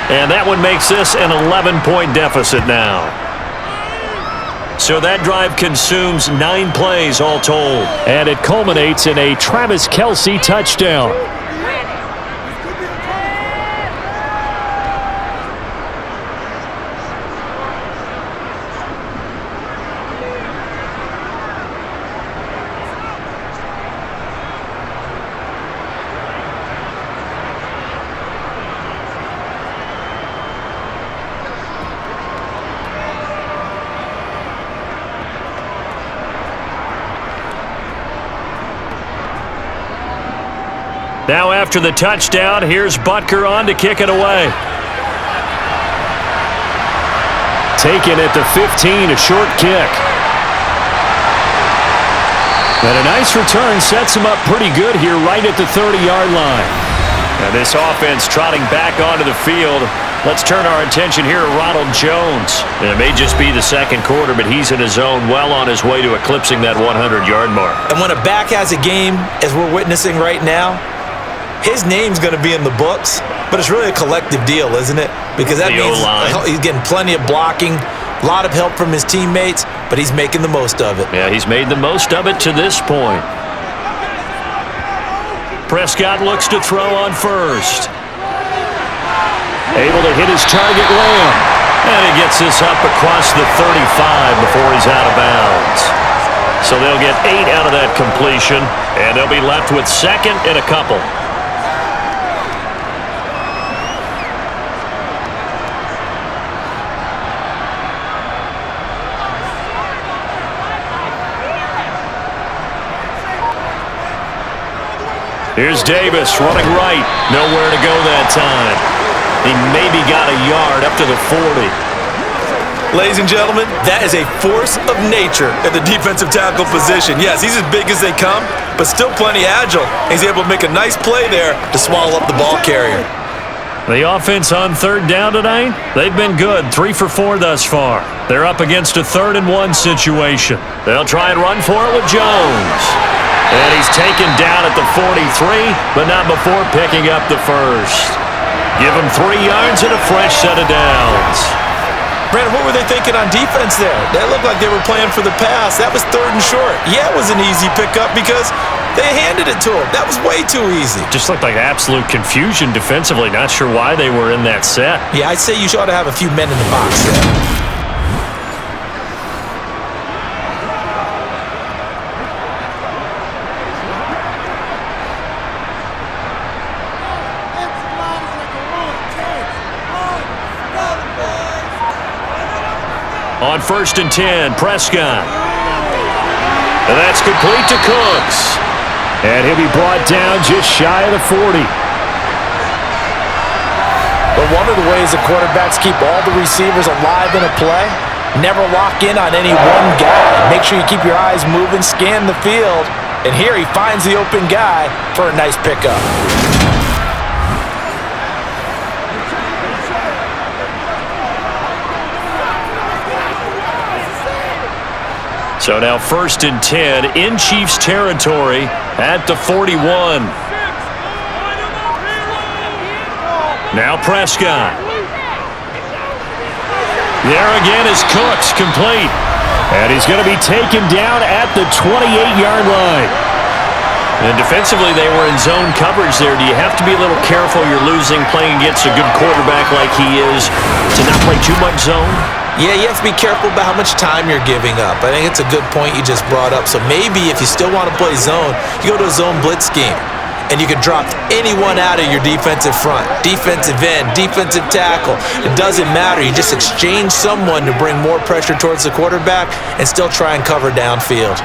And that one makes this an 11-point deficit now. So that drive consumes 9 plays all told. And it culminates in a Travis Kelce touchdown. Now after the touchdown, here's Butker on to kick it away. Taken at the 15, a short kick. And a nice return sets him up pretty good here right at the 30-yard line. And this offense trotting back onto the field. Let's turn our attention here to Ronald Jones. And it may just be the second quarter, but he's in his zone, well on his way to eclipsing that 100-yard mark. And when a back has a game, as we're witnessing right now, his name's going to be in the books, but it's really a collective deal, isn't it? Because that means he's getting plenty of blocking, a lot of help from his teammates, but he's making the most of it. Yeah, he's made the most of it to this point. Prescott looks to throw on first. Able to hit his target, Lamb. And he gets this up across the 35 before he's out of bounds. So they'll get 8 out of that completion, and they'll be left with second and a couple. Here's Davis running right. Nowhere to go that time. He maybe got a yard up to the 40. Ladies and gentlemen, that is a force of nature at the defensive tackle position. Yes, he's as big as they come, but still plenty agile. He's able to make a nice play there to swallow up the ball carrier. The offense on third down tonight, they've been good. 3 for 4 thus far. They're up against a 3rd and 1 situation. They'll try and run for it with Jones. And he's taken down at the 43, but not before picking up the first. Give him 3 yards and a fresh set of downs. Brandon, what were they thinking on defense there? That looked like they were playing for the pass. That was 3rd and short. Yeah, it was an easy pickup because they handed it to him. That was way too easy. Just looked like absolute confusion defensively. Not sure why they were in that set. Yeah, I'd say you ought to have a few men in the box there. On 1st and 10, Prescott. And that's complete to Cooks. And he'll be brought down just shy of the 40. But one of the ways the quarterbacks keep all the receivers alive in a play, never lock in on any one guy. Make sure you keep your eyes moving, scan the field. And here he finds the open guy for a nice pickup. So now 1st and 10 in Chiefs territory at the 41. Now Prescott. There again is Cooks, complete. And he's going to be taken down at the 28-yard line. And defensively, they were in zone coverage there. Do you have to be a little careful you're losing playing against a good quarterback like he is to not play too much zone? Yeah, you have to be careful about how much time you're giving up. I think it's a good point you just brought up. So maybe if you still want to play zone, you go to a zone blitz scheme. And you can drop anyone out of your defensive front. Defensive end, defensive tackle. It doesn't matter. You just exchange someone to bring more pressure towards the quarterback and still try and cover downfield.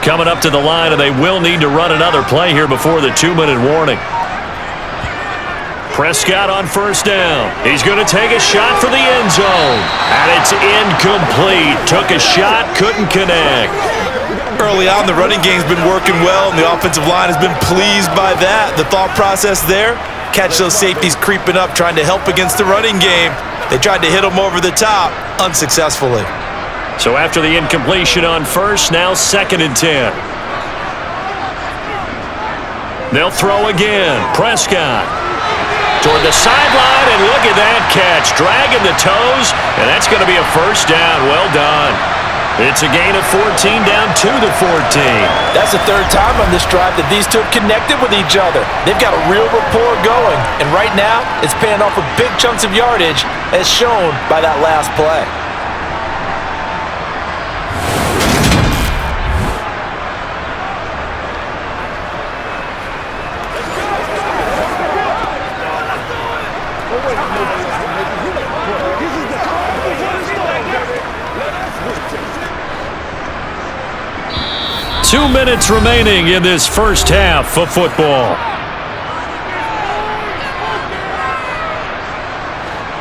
Coming up to the line, and they will need to run another play here before the 2-minute warning. Prescott on 1st down. He's going to take a shot for the end zone. And it's incomplete. Took a shot, couldn't connect. Early on, the running game's been working well, and the offensive line has been pleased by that. The thought process there, catch those safeties creeping up, trying to help against the running game. They tried to hit them over the top, unsuccessfully. So after the incompletion on 1st, now 2nd and 10. They'll throw again. Prescott toward the sideline, and look at that catch. Dragging the toes, and that's going to be a 1st down. Well done. It's a gain of 14 down to the 14. That's the 3rd time on this drive that these two have connected with each other. They've got a real rapport going, and right now it's paying off with big chunks of yardage as shown by that last play. Two minutes remaining in this first half of football.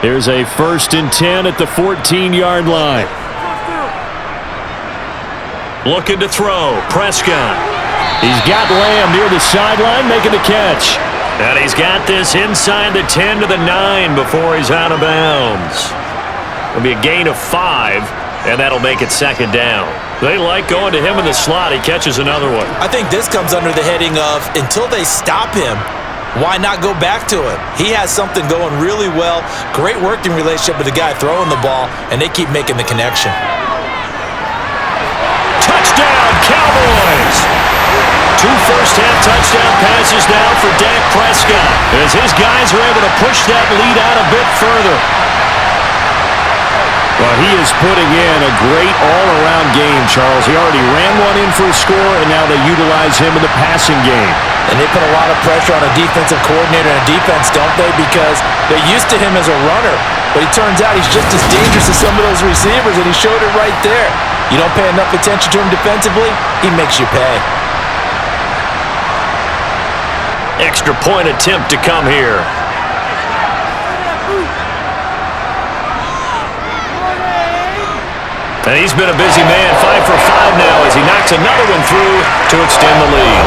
Here's a 1st and 10 at the 14-yard line. Looking to throw. Prescott. He's got Lamb near the sideline making the catch. And he's got this inside the 10 to the 9 before he's out of bounds. It'll be a gain of 5, and that'll make it 2nd down. They like going to him in the slot. He catches another one. I think this comes under the heading of until they stop him, why not go back to him? He has something going really well. Great working relationship with the guy throwing the ball, and they keep making the connection. Touchdown, Cowboys! 2 first-half touchdown passes now for Dak Prescott as his guys are able to push that lead out a bit further. Well, he is putting in a great all-around game, Charles. He already ran one in for a score, and now they utilize him in the passing game. And they put a lot of pressure on a defensive coordinator and a defense, don't they? Because they're used to him as a runner. But it turns out he's just as dangerous as some of those receivers, and he showed it right there. You don't pay enough attention to him defensively, he makes you pay. Extra point attempt to come here. And he's been a busy man, 5 for 5 now as he knocks another one through to extend the lead.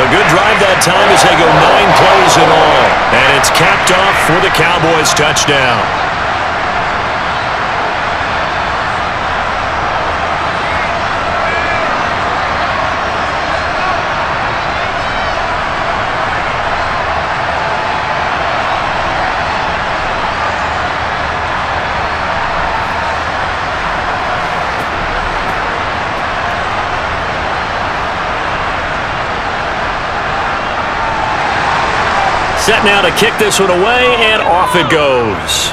A good drive that time as they go 9 plays in all. And it's capped off for the Cowboys touchdown. Set now to kick this one away, and off it goes.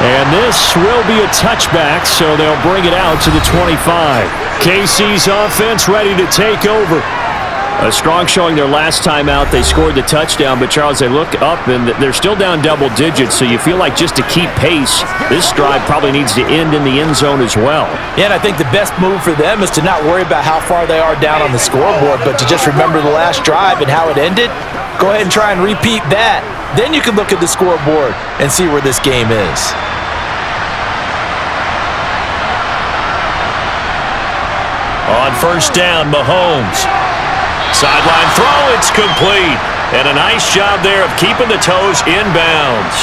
And this will be a touchback, so they'll bring it out to the 25. KC's offense ready to take over. A strong showing their last time out. They scored the touchdown, but Charles, they look up and they're still down double digits, so you feel like just to keep pace, this drive probably needs to end in the end zone as well. Yeah, and I think the best move for them is to not worry about how far they are down on the scoreboard, but to just remember the last drive and how it ended. Go ahead and try and repeat that. Then you can look at the scoreboard and see where this game is. On 1st down, Mahomes. Sideline throw, it's complete. And a nice job there of keeping the toes inbounds.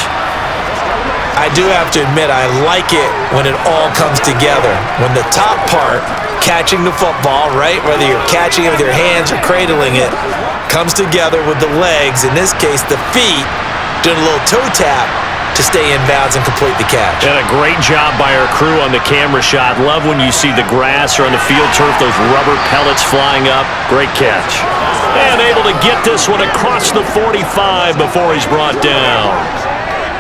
I do have to admit, I like it when it all comes together. When the top part, catching the football, right, whether you're catching it with your hands or cradling it, comes together with the legs, in this case the feet, doing a little toe tap to stay in bounds and complete the catch. And a great job by our crew on the camera shot. Love when you see the grass or on the field turf, those rubber pellets flying up. Great catch. And able to get this one across the 45 before he's brought down.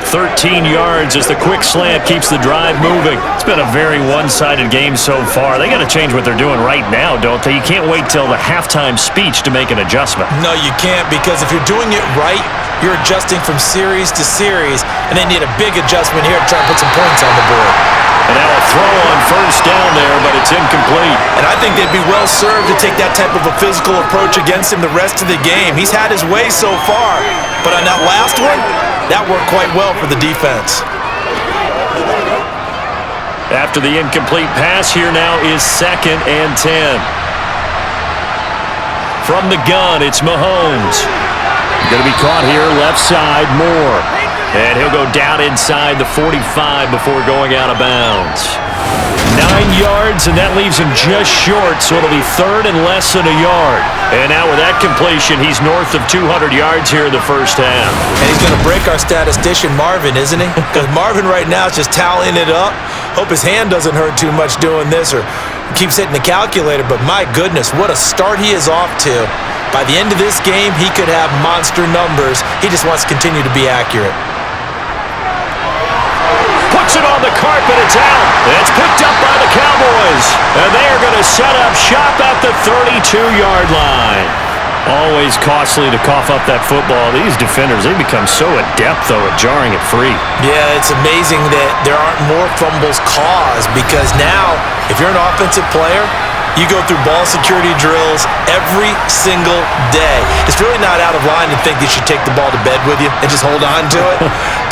13 yards as the quick slant keeps the drive moving. It's been a very one-sided game so far. They got to change what they're doing right now, don't they? You can't wait till the halftime speech to make an adjustment. No, you can't, because if you're doing it right, you're adjusting from series to series, and they need a big adjustment here to try and put some points on the board. And now a throw on 1st down there, but it's incomplete. And I think they'd be well served to take that type of a physical approach against him the rest of the game. He's had his way so far, but on that last one, that worked quite well for the defense. After the incomplete pass, here now is 2nd and 10. From the gun, it's Mahomes. Going to be caught here, left side, Moore. And he'll go down inside the 45 before going out of bounds. 9 yards, and that leaves him just short, so it'll be 3rd and less than a yard. And now with that completion, he's north of 200 yards here in the 1st half. And he's going to break our statistician, Marvin, isn't he? Because Marvin right now is just tallying it up. Hope his hand doesn't hurt too much doing this or keeps hitting the calculator, but my goodness, what a start he is off to. By the end of this game, he could have monster numbers. He just wants to continue to be accurate. Puts it on the carpet, it's out. It's picked up by the Cowboys. And they are going to set up shop at the 32-yard line. Always costly to cough up that football. These defenders, they become so adept, though, at jarring it free. Yeah, it's amazing that there aren't more fumbles caused, because now, if you're an offensive player, You go through ball security drills every single day. It's really not out of line to think you should take the ball to bed with you and just hold on to it.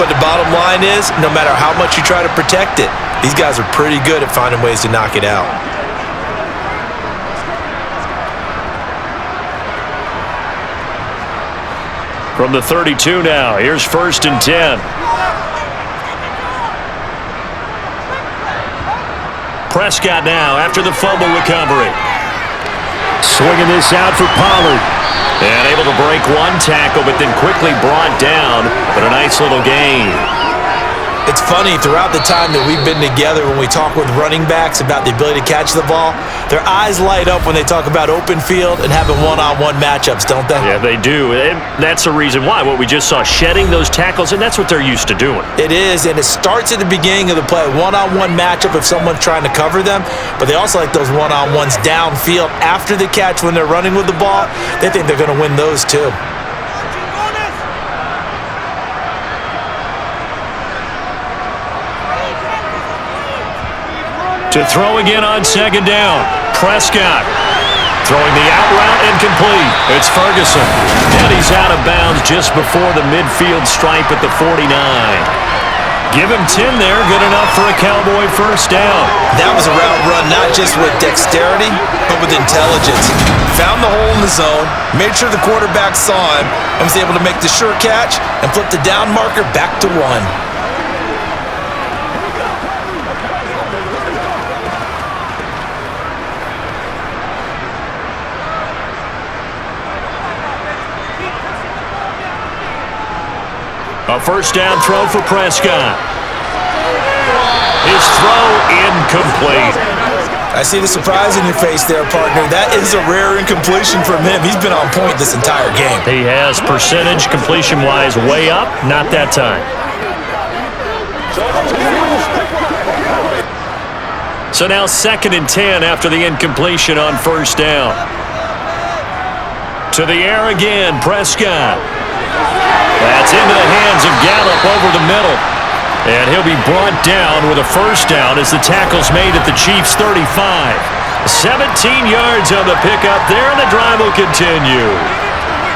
But the bottom line is, no matter how much you try to protect it, these guys are pretty good at finding ways to knock it out. From the 32 now, here's 1st and 10. Prescott now after the fumble recovery. Swinging this out for Pollard. And able to break one tackle, but then quickly brought down. But a nice little gain. It's funny, throughout the time that we've been together, when we talk with running backs about the ability to catch the ball, their eyes light up when they talk about open field and having one-on-one matchups, don't they? Yeah, they do. And that's the reason why. What we just saw, shedding those tackles, and that's what they're used to doing. It is, and it starts at the beginning of the play. One-on-one matchup if someone's trying to cover them, but they also like those one-on-ones downfield after the catch when they're running with the ball. They think they're going to win those too. To throw again on 2nd down. Prescott throwing the out route incomplete. It's Ferguson. And he's out of bounds just before the midfield stripe at the 49. Give him 10 there. Good enough for a Cowboy 1st down. That was a route run not just with dexterity, but with intelligence. Found the hole in the zone, made sure the quarterback saw him, and was able to make the sure catch and flip the down marker back to 1. A 1st down throw for Prescott. His throw incomplete. I see the surprise in your face there, partner. That is a rare incompletion from him. He's been on point this entire game. He has percentage completion-wise way up. Not that time. So now 2nd and 10 after the incompletion on 1st down. To the air again, Prescott. That's into the hands of Gallup over the middle. And he'll be brought down with a 1st down as the tackle's made at the Chiefs' 35. 17 yards on the pickup there, and the drive will continue.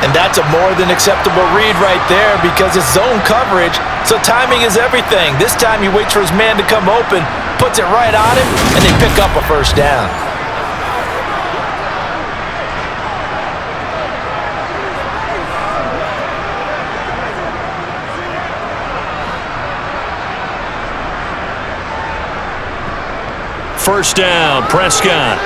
And that's a more than acceptable read right there because it's zone coverage, so timing is everything. This time he waits for his man to come open, puts it right on him, and they pick up a 1st down. First down, Prescott.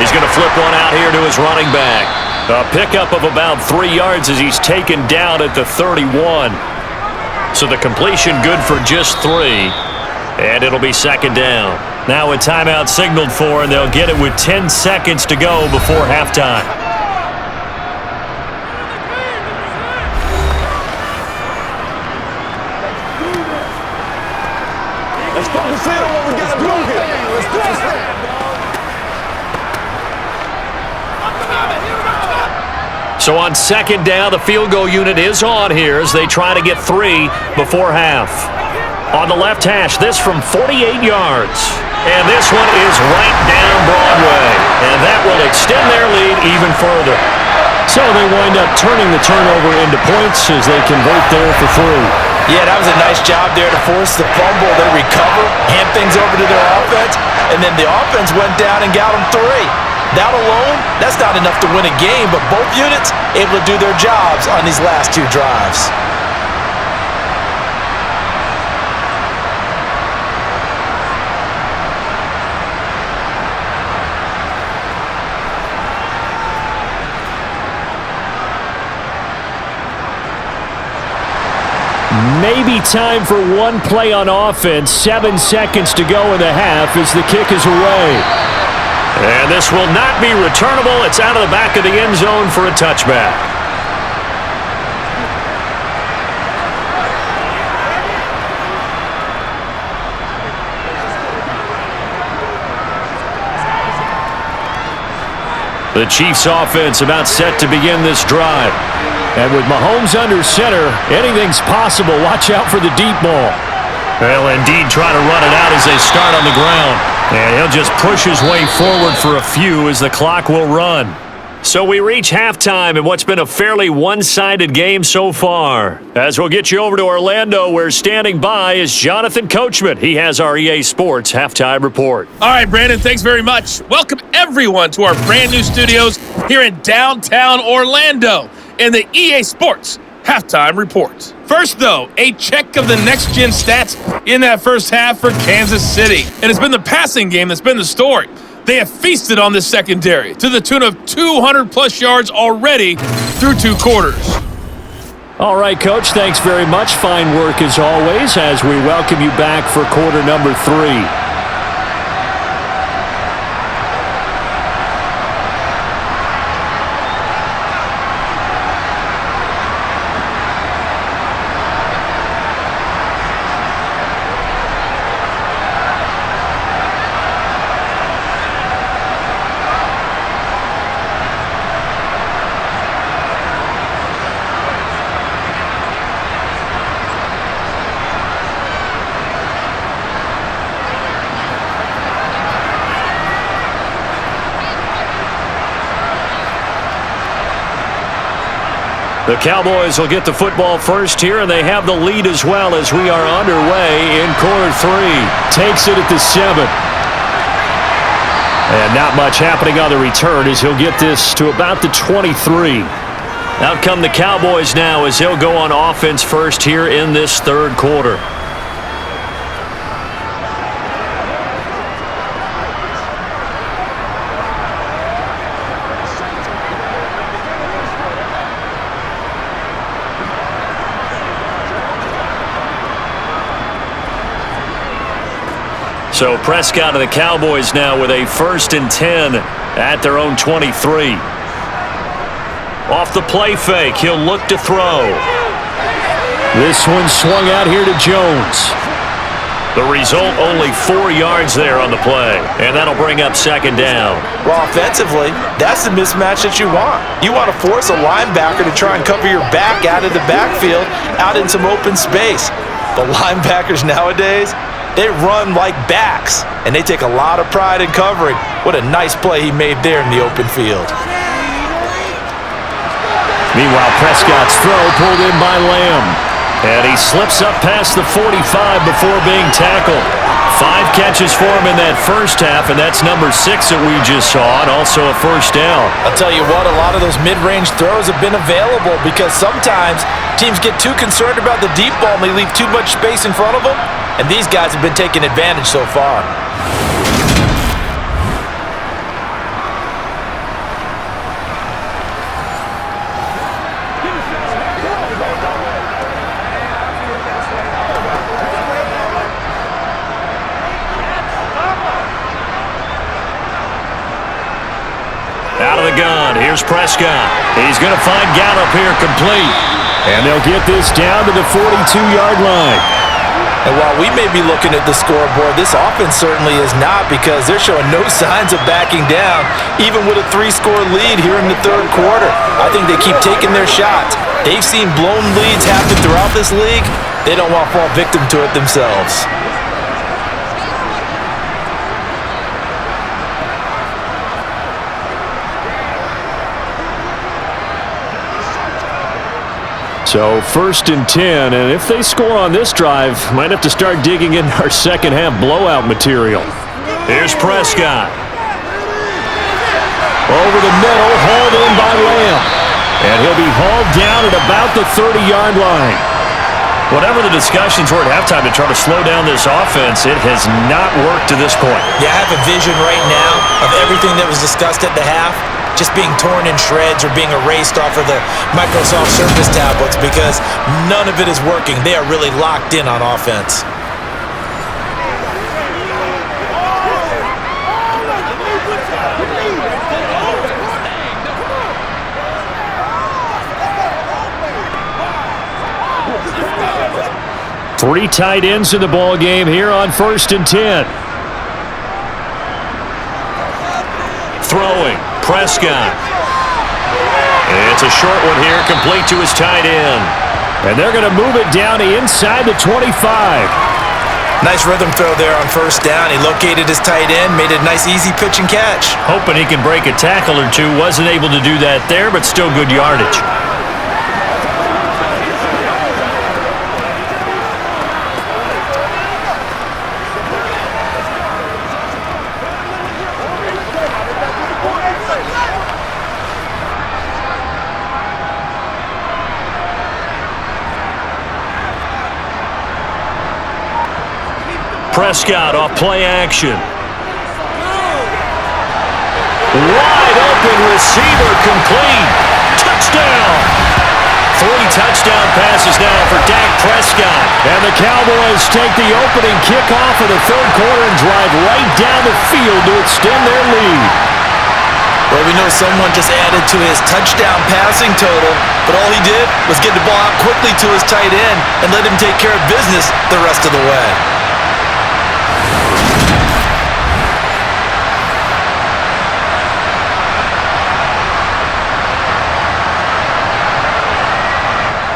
He's going to flip one out here to his running back. A pickup of about 3 yards as he's taken down at the 31. So the completion good for just 3. And it'll be 2nd down. Now a timeout signaled for, and they'll get it with 10 seconds to go before halftime. Let's focus in on what we got to do here. Let's do this thing. So on 2nd down, the field goal unit is on here as they try to get 3 before half. On the left hash, this from 48 yards. And this one is right down Broadway. And that will extend their lead even further. So they wind up turning the turnover into points as they convert there for 3. Yeah, that was a nice job there to force the fumble. They recover, hand things over to their offense, and then the offense went down and got them 3. That alone, that's not enough to win a game, but both units able to do their jobs on these last 2 drives. Maybe time for one play on offense. 7 seconds to go in the half as the kick is away. And this will not be returnable. It's out of the back of the end zone for a touchback. The Chiefs offense about set to begin this drive. And with Mahomes under center, anything's possible. Watch out for the deep ball. Well, indeed, trying to run it out as they start on the ground. And he'll just push his way forward for a few as the clock will run. So we reach halftime in what's been a fairly one-sided game so far. As we'll get you over to Orlando, where standing by is Jonathan Coachman. He has our EA Sports halftime report. All right, Brandon, thanks very much. Welcome everyone to our brand new studios here in downtown Orlando in the EA Sports halftime report. First, though, a check of the next-gen stats in that first half for Kansas City. And it's been the passing game that's been the story. They have feasted on this secondary to the tune of 200-plus yards already through 2 quarters. All right, Coach, thanks very much. Fine work as always as we welcome you back for quarter number 3. The Cowboys will get the football first here, and they have the lead as well as we are underway in quarter 3. Takes it at the 7. And not much happening on the return as he'll get this to about the 23. Out come the Cowboys now as they'll go on offense first here in this third quarter. So Prescott of the Cowboys now with a 1st and 10 at their own 23. Off the play fake, he'll look to throw. This one swung out here to Jones. The result, only 4 yards there on the play, and that'll bring up 2nd down. Well, offensively, that's the mismatch that you want. You want to force a linebacker to try and cover your back out of the backfield, out in some open space. The linebackers nowadays, they run like backs, and they take a lot of pride in covering. What a nice play he made there in the open field. Meanwhile, Prescott's throw pulled in by Lamb. And he slips up past the 45 before being tackled. 5 catches for him in that first half, and that's number 6 that we just saw, and also a 1st down. I'll tell you what, a lot of those mid-range throws have been available because sometimes teams get too concerned about the deep ball and they leave too much space in front of them, and these guys have been taking advantage so far. Out of the gun, here's Prescott. He's going to find Gallup here complete. And they'll get this down to the 42-yard line. And while we may be looking at the scoreboard, this offense certainly is not, because they're showing no signs of backing down, even with a 3-score lead here in the third quarter. I think they keep taking their shots. They've seen blown leads happen throughout this league. They don't want to fall victim to it themselves. So 1st and 10, and if they score on this drive, might have to start digging in our second half blowout material. Here's Prescott. Over the middle, hauled in by Lamb. And he'll be hauled down at about the 30-yard line. Whatever the discussions were at halftime to try to slow down this offense, it has not worked to this point. Yeah, I have a vision right now of everything that was discussed at the half just being torn in shreds or being erased off of the Microsoft Surface tablets, because none of it is working. They are really locked in on offense. Three tight ends in the ball game here on 1st and 10. Throwing, Prescott. It's a short one here, complete to his tight end. And they're going to move it down to inside the 25. Nice rhythm throw there on first down. He located his tight end, made a nice easy pitch and catch. Hoping he can break a tackle or two. Wasn't able to do that there, but still good yardage. Prescott off play action. Wide open receiver complete. Touchdown. 3 touchdown passes now for Dak Prescott. And the Cowboys take the opening kickoff of the third quarter and drive right down the field to extend their lead. Well, we know someone just added to his touchdown passing total, but all he did was get the ball out quickly to his tight end and let him take care of business the rest of the way.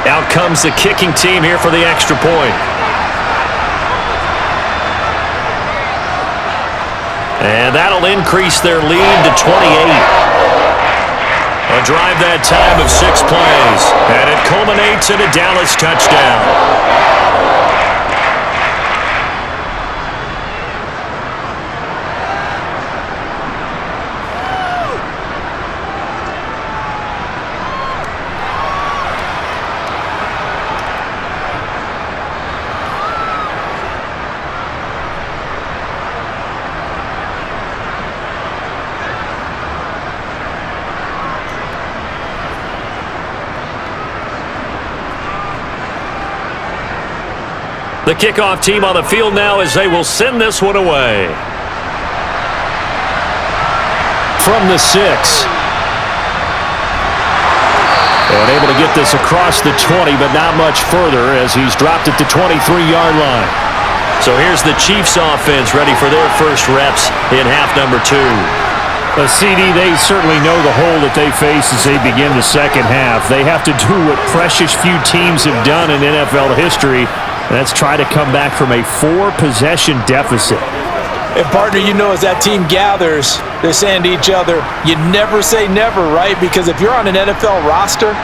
Out comes the kicking team here for the extra point. And that'll increase their lead to 28. A drive that time of 6 plays. And it culminates in a Dallas touchdown. The kickoff team on the field now as they will send this one away. From the 6. And able to get this across the 20, but not much further as he's dropped at the 23-yard line. So here's the Chiefs offense ready for their first reps in half number 2. CD, they certainly know the hole that they face as they begin the second half. They have to do what precious few teams have done in NFL history. Let's try to come back from a 4-possession deficit. And partner, you know, as that team gathers, they're saying to each other, you never say never, right? Because if you're on an NFL roster,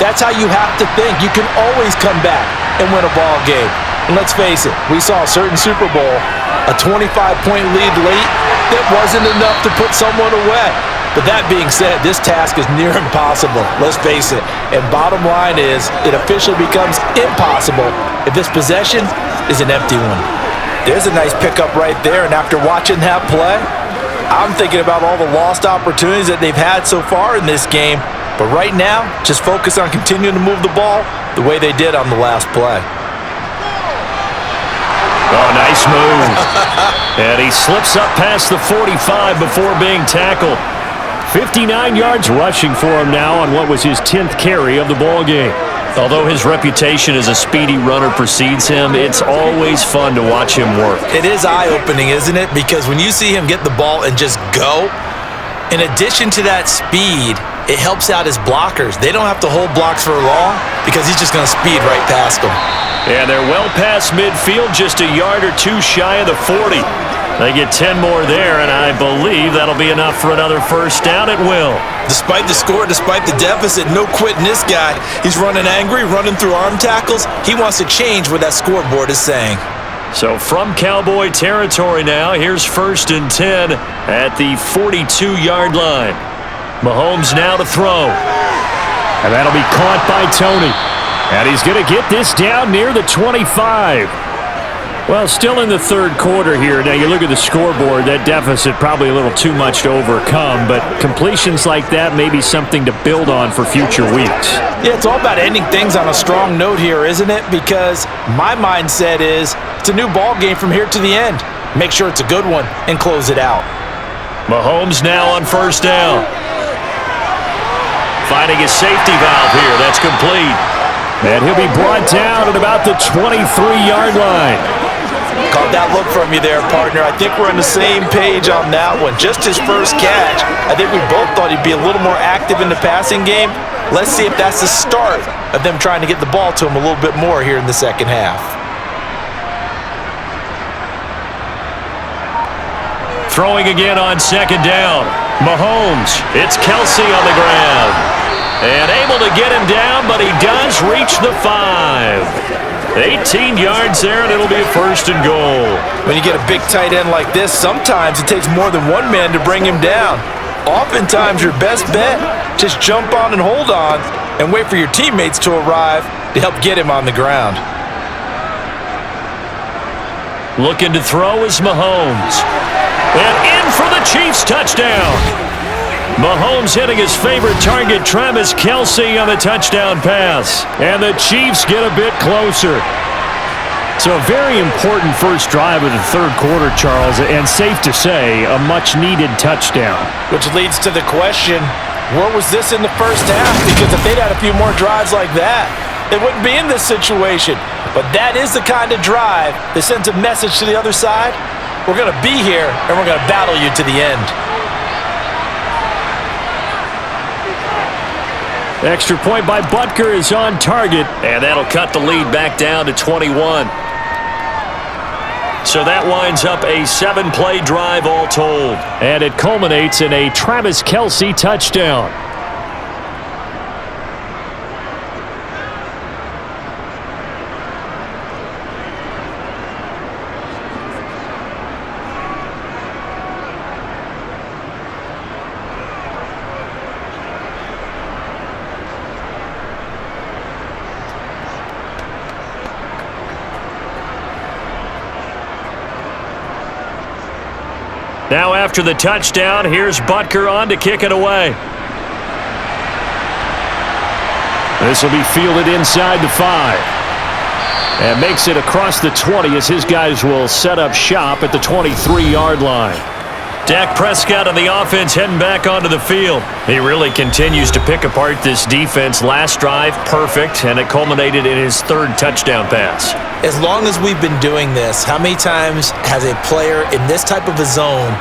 that's how you have to think. You can always come back and win a ball game. And let's face it, we saw a certain Super Bowl, a 25-point lead late, that wasn't enough to put someone away. But that being said, this task is near impossible, let's face it. And bottom line is, it officially becomes impossible if this possession is an empty one. There's a nice pickup right there, and after watching that play, I'm thinking about all the lost opportunities that they've had so far in this game. But right now, just focus on continuing to move the ball the way they did on the last play. Oh, nice move. And he slips up past the 45 before being tackled. 59 yards rushing for him now on what was his 10th carry of the ball game. Although his reputation as a speedy runner precedes him, it's always fun to watch him work. It is eye-opening, isn't it? Because when you see him get the ball and just go, in addition to that speed, it helps out his blockers. They don't have to hold blocks for long because he's just going to speed right past them. Yeah, they're well past midfield, just a yard or two shy of the 40. They get 10 more there, and I believe that'll be enough for another first down. It will. Despite the score, despite the deficit, no quitting this guy. He's running angry, running through arm tackles. He wants to change what that scoreboard is saying. So from Cowboy territory now, here's 1st and 10 at the 42-yard line. Mahomes now to throw. And that'll be caught by Tony. And he's going to get this down near the 25. Well, still in the third quarter here. Now, you look at the scoreboard, that deficit probably a little too much to overcome, but completions like that may be something to build on for future weeks. Yeah, it's all about ending things on a strong note here, isn't it? Because my mindset is it's a new ball game from here to the end. Make sure it's a good one and close it out. Mahomes now on first down. Finding his safety valve here. That's complete. And he'll be brought down at about the 23-yard line. Caught that look from you there, partner. I think we're on the same page on that one. Just his first catch. I think we both thought he'd be a little more active in the passing game. Let's see if that's the start of them trying to get the ball to him a little bit more here in the second half. Throwing again on second down. Mahomes. It's Kelsey on the ground. And able to get him down, but he does reach the 5. 18 yards there, and it'll be a first and goal. When you get a big tight end like this, sometimes it takes more than one man to bring him down. Oftentimes, your best bet, just jump on and hold on and wait for your teammates to arrive to help get him on the ground. Looking to throw is Mahomes. And in for the Chiefs touchdown. Mahomes hitting his favorite target, Travis Kelce, on the touchdown pass. And the Chiefs get a bit closer. So a very important first drive of the third quarter, Charles, and safe to say, a much-needed touchdown. Which leads to the question, where was this in the first half? Because if they'd had a few more drives like that, they wouldn't be in this situation. But that is the kind of drive that sends a message to the other side. We're going to be here, and we're going to battle you to the end. Extra point by Butker is on target, and that'll cut the lead back down to 21. So that winds up a 7-play drive all told. And it culminates in a Travis Kelce touchdown. Now after the touchdown, here's Butker on to kick it away. This will be fielded inside the 5. And makes it across the 20 as his guys will set up shop at the 23-yard line. Dak Prescott and the offense heading back onto the field. He really continues to pick apart this defense. Last drive, perfect, and it culminated in his third touchdown pass. As long as we've been doing this, how many times has a player in this type of a zone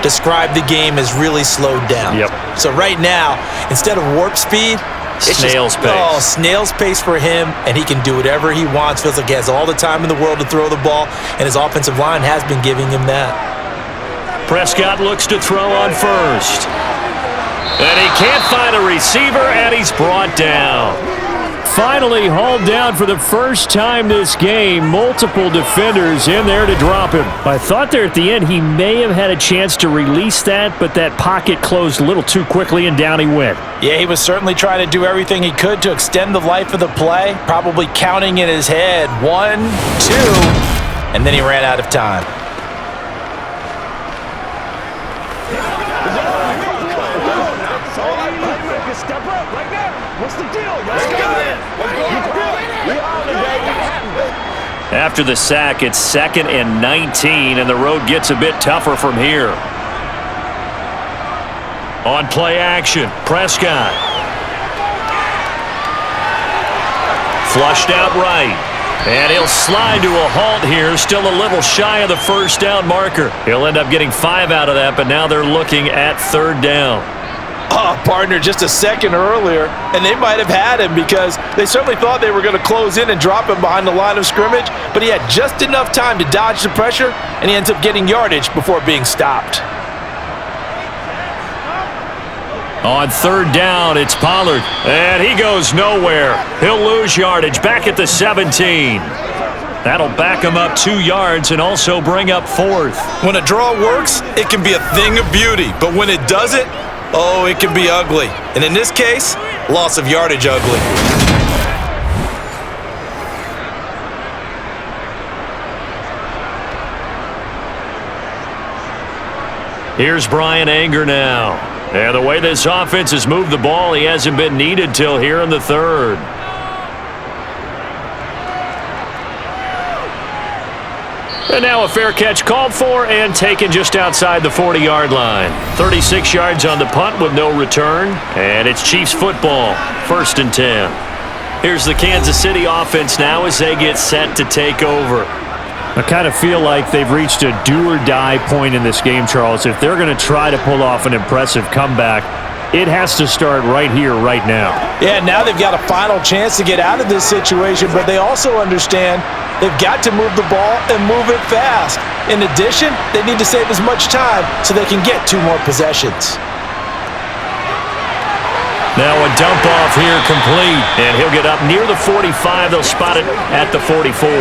described the game as really slowed down? Yep. So right now, instead of warp speed, it's snail's pace. Oh, snail's pace for him, and he can do whatever he wants. Feels like he has all the time in the world to throw the ball, and his offensive line has been giving him that. Prescott looks to throw on first. And he can't find a receiver, and he's brought down. Finally hauled down for the first time this game. Multiple defenders in there to drop him. I thought there at the end he may have had a chance to release that, but that pocket closed a little too quickly, and down he went. Yeah, he was certainly trying to do everything he could to extend the life of the play, probably counting in his head 1, 2, and then he ran out of time. Step up right now. What's the deal? Let's go. After the sack, it's 2nd and 19, and the road gets a bit tougher from here. On play action, Prescott. Flushed out right. And he'll slide to a halt here, still a little shy of the first down marker. He'll end up getting 5 out of that, but now they're looking at 3rd down. Oh, partner, just a second earlier, and they might have had him because they certainly thought they were going to close in and drop him behind the line of scrimmage, but he had just enough time to dodge the pressure, and he ends up getting yardage before being stopped. On 3rd down, it's Pollard, and he goes nowhere. He'll lose yardage back at the 17. That'll back him up 2 yards and also bring up 4th. When a draw works, it can be a thing of beauty, but when it doesn't, oh, it can be ugly. And in this case, loss of yardage ugly. Here's Brian Anger now. And the way this offense has moved the ball, he hasn't been needed till here in the 3rd. And now a fair catch called for and taken just outside the 40-yard line. 36 yards on the punt with no return. And it's Chiefs football, 1st and 10. Here's the Kansas City offense now as they get set to take over. I kind of feel like they've reached a do-or-die point in this game, Charles. If they're going to try to pull off an impressive comeback, it has to start right here, right now. Yeah, now they've got a final chance to get out of this situation, but they also understand they've got to move the ball and move it fast. In addition, they need to save as much time so they can get 2 more possessions. Now a dump off here complete, and he'll get up near the 45. They'll spot it at the 44.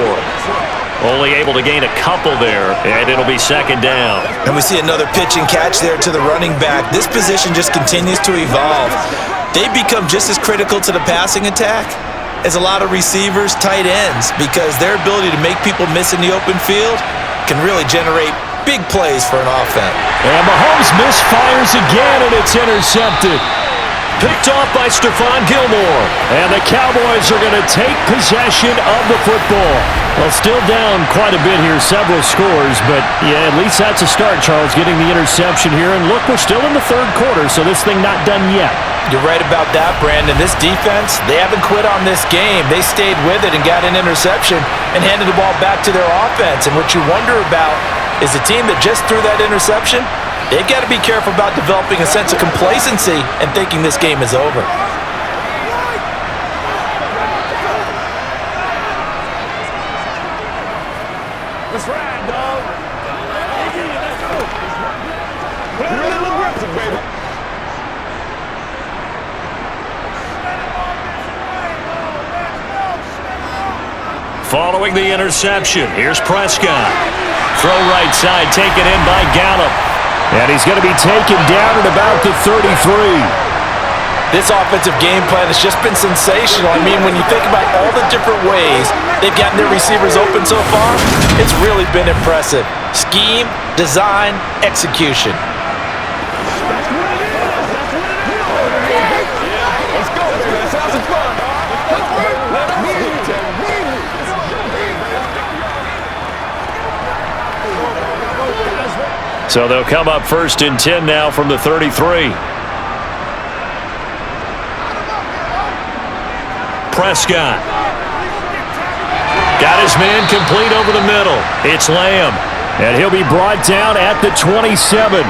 Only able to gain a couple there, and it'll be second down. And we see another pitch and catch there to the running back. This position just continues to evolve. They become just as critical to the passing attack as a lot of receivers, tight ends, because their ability to make people miss in the open field can really generate big plays for an offense. And Mahomes misfires again, and it's intercepted. Picked off by Stephon Gilmore. And the Cowboys are going to take possession of the football. Well, still down quite a bit here, several scores, but yeah, at least that's a start, Charles, getting the interception here. And look, we're still in the third quarter, so this thing not done yet. You're right about that, Brandon. This defense, they haven't quit on this game. They stayed with it and got an interception and handed the ball back to their offense. And what you wonder about is the team that just threw that interception, they've got to be careful about developing a sense of complacency and thinking this game is over. Let's ride, dog. Let's go. Play a little aggressive, baby. Following the interception, here's Prescott. Throw right side, taken in by Gallup. And he's going to be taken down at about the 33. This offensive game plan has just been sensational. I mean, when you think about all the different ways they've gotten their receivers open so far, it's really been impressive. Scheme, design, execution. That's what it is. That's what it is. Let's go, baby. Let's have some fun. Let's move it. So they'll come up 1st and 10 now from the 33. Prescott. Got his man complete over the middle. It's Lamb. And he'll be brought down at the 27.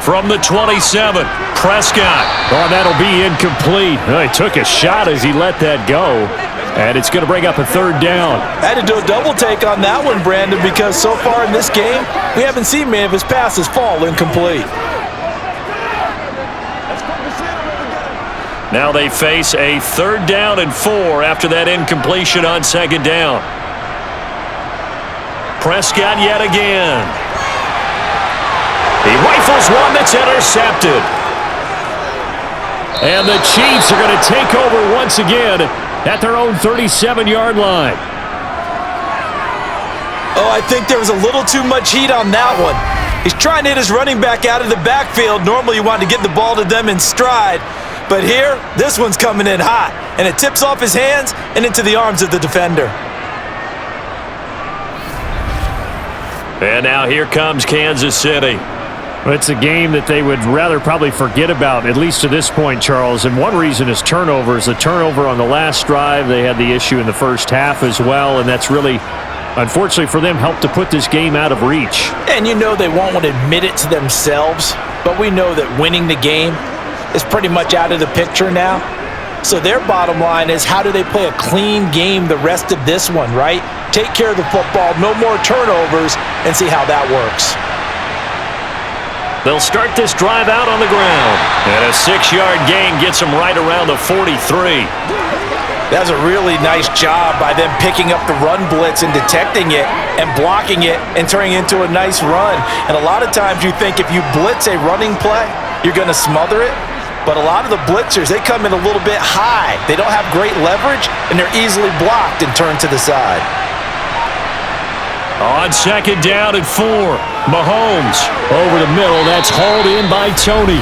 From the 27, Prescott. Oh, that'll be incomplete. Oh, he took a shot as he let that go. And it's going to bring up a 3rd down. I had to do a double take on that one, Brandon, because so far in this game, we haven't seen many of his passes fall incomplete. Now they face a 3rd down and 4 after that incompletion on 2nd down. Prescott yet again. He rifles one that's intercepted. And the Chiefs are going to take over once again at their own 37-yard line. Oh, I think there was a little too much heat on that one. He's trying to hit his running back out of the backfield. Normally you want to get the ball to them in stride. But here, this one's coming in hot. And it tips off his hands and into the arms of the defender. And now here comes Kansas City. It's a game that they would rather probably forget about, at least to this point, Charles. And one reason is turnovers. The turnover on the last drive, they had the issue in the first half as well, and that's really, unfortunately for them, helped to put this game out of reach. And you know they won't want to admit it to themselves, but we know that winning the game is pretty much out of the picture now. So their bottom line is, how do they play a clean game the rest of this one, right? Take care of the football, no more turnovers, and see how that works. They'll start this drive out on the ground. And a 6-yard gain gets them right around the 43. That's a really nice job by them picking up the run blitz and detecting it and blocking it and turning it into a nice run. And a lot of times you think if you blitz a running play, you're going to smother it. But a lot of the blitzers, they come in a little bit high. They don't have great leverage, and they're easily blocked and turned to the side. On 2nd down and 4, Mahomes over the middle. That's hauled in by Tony.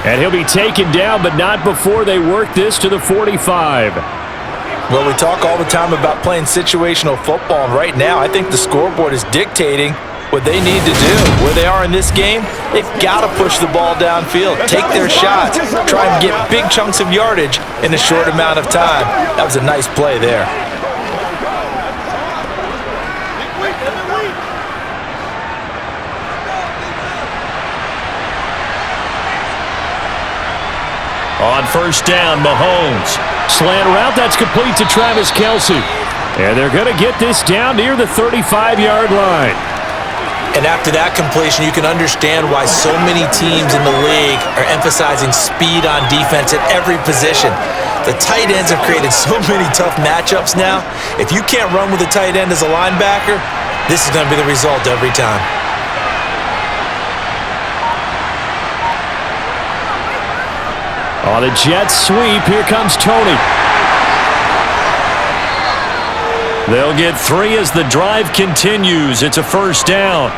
And he'll be taken down, but not before they work this to the 45. Well, we talk all the time about playing situational football, and right now I think the scoreboard is dictating what they need to do. Where they are in this game, they've got to push the ball downfield, take their shots, try and get big chunks of yardage in a short amount of time. That was a nice play there. On first down, Mahomes. Slant route, that's complete to Travis Kelce. And they're going to get this down near the 35-yard line. And after that completion, you can understand why so many teams in the league are emphasizing speed on defense at every position. The tight ends have created so many tough matchups now. If you can't run with a tight end as a linebacker, this is going to be the result every time. On a jet sweep, here comes Tony. They'll get 3 as the drive continues. It's a first down.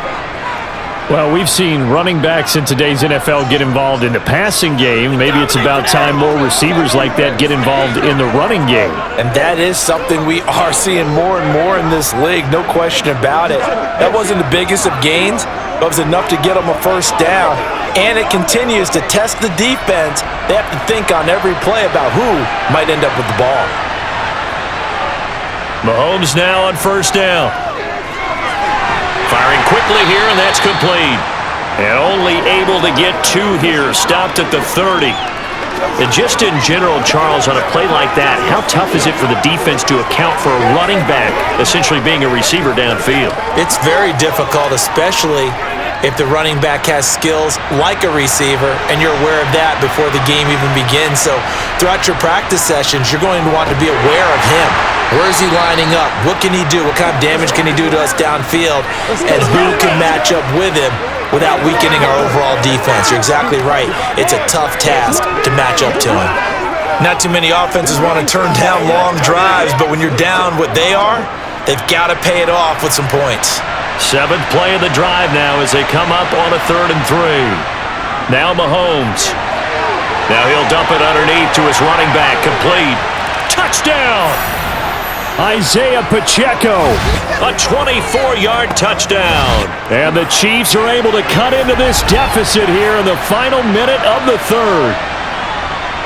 Well, we've seen running backs in today's NFL get involved in the passing game. Maybe it's about time more receivers like that get involved in the running game. And that is something we are seeing more and more in this league, no question about it. That wasn't the biggest of gains, but it was enough to get them a first down. And it continues to test the defense. They have to think on every play about who might end up with the ball. Mahomes now on first down. Firing quickly here, and that's complete. And only able to get 2 here, stopped at the 30. And just in general, Charles, on a play like that, how tough is it for the defense to account for a running back essentially being a receiver downfield? It's very difficult, especially if the running back has skills like a receiver, and you're aware of that before the game even begins. So throughout your practice sessions, you're going to want to be aware of him. Where is he lining up? What can he do? What kind of damage can he do to us downfield? And who can match up with him without weakening our overall defense? You're exactly right. It's a tough task to match up to him. Not too many offenses want to turn down long drives, but when you're down what they are, they've got to pay it off with some points. 7th play of the drive now as they come up on a 3rd and 3. Now Mahomes. Now he'll dump it underneath to his running back. Complete. Touchdown! Isaiah Pacheco. A 24-yard touchdown. And the Chiefs are able to cut into this deficit here in the final minute of the 3rd.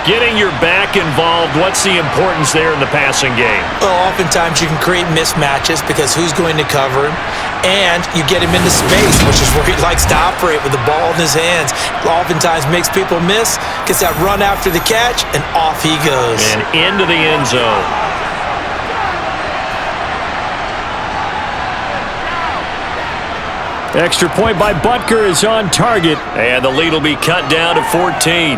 Getting your back involved, what's the importance there in the passing game? Well, oftentimes you can create mismatches because who's going to cover him, and you get him into space, which is where he likes to operate with the ball in his hands. Oftentimes makes people miss, gets that run after the catch, and off he goes. And into the end zone. Extra point by Butker is on target. And the lead will be cut down to 14.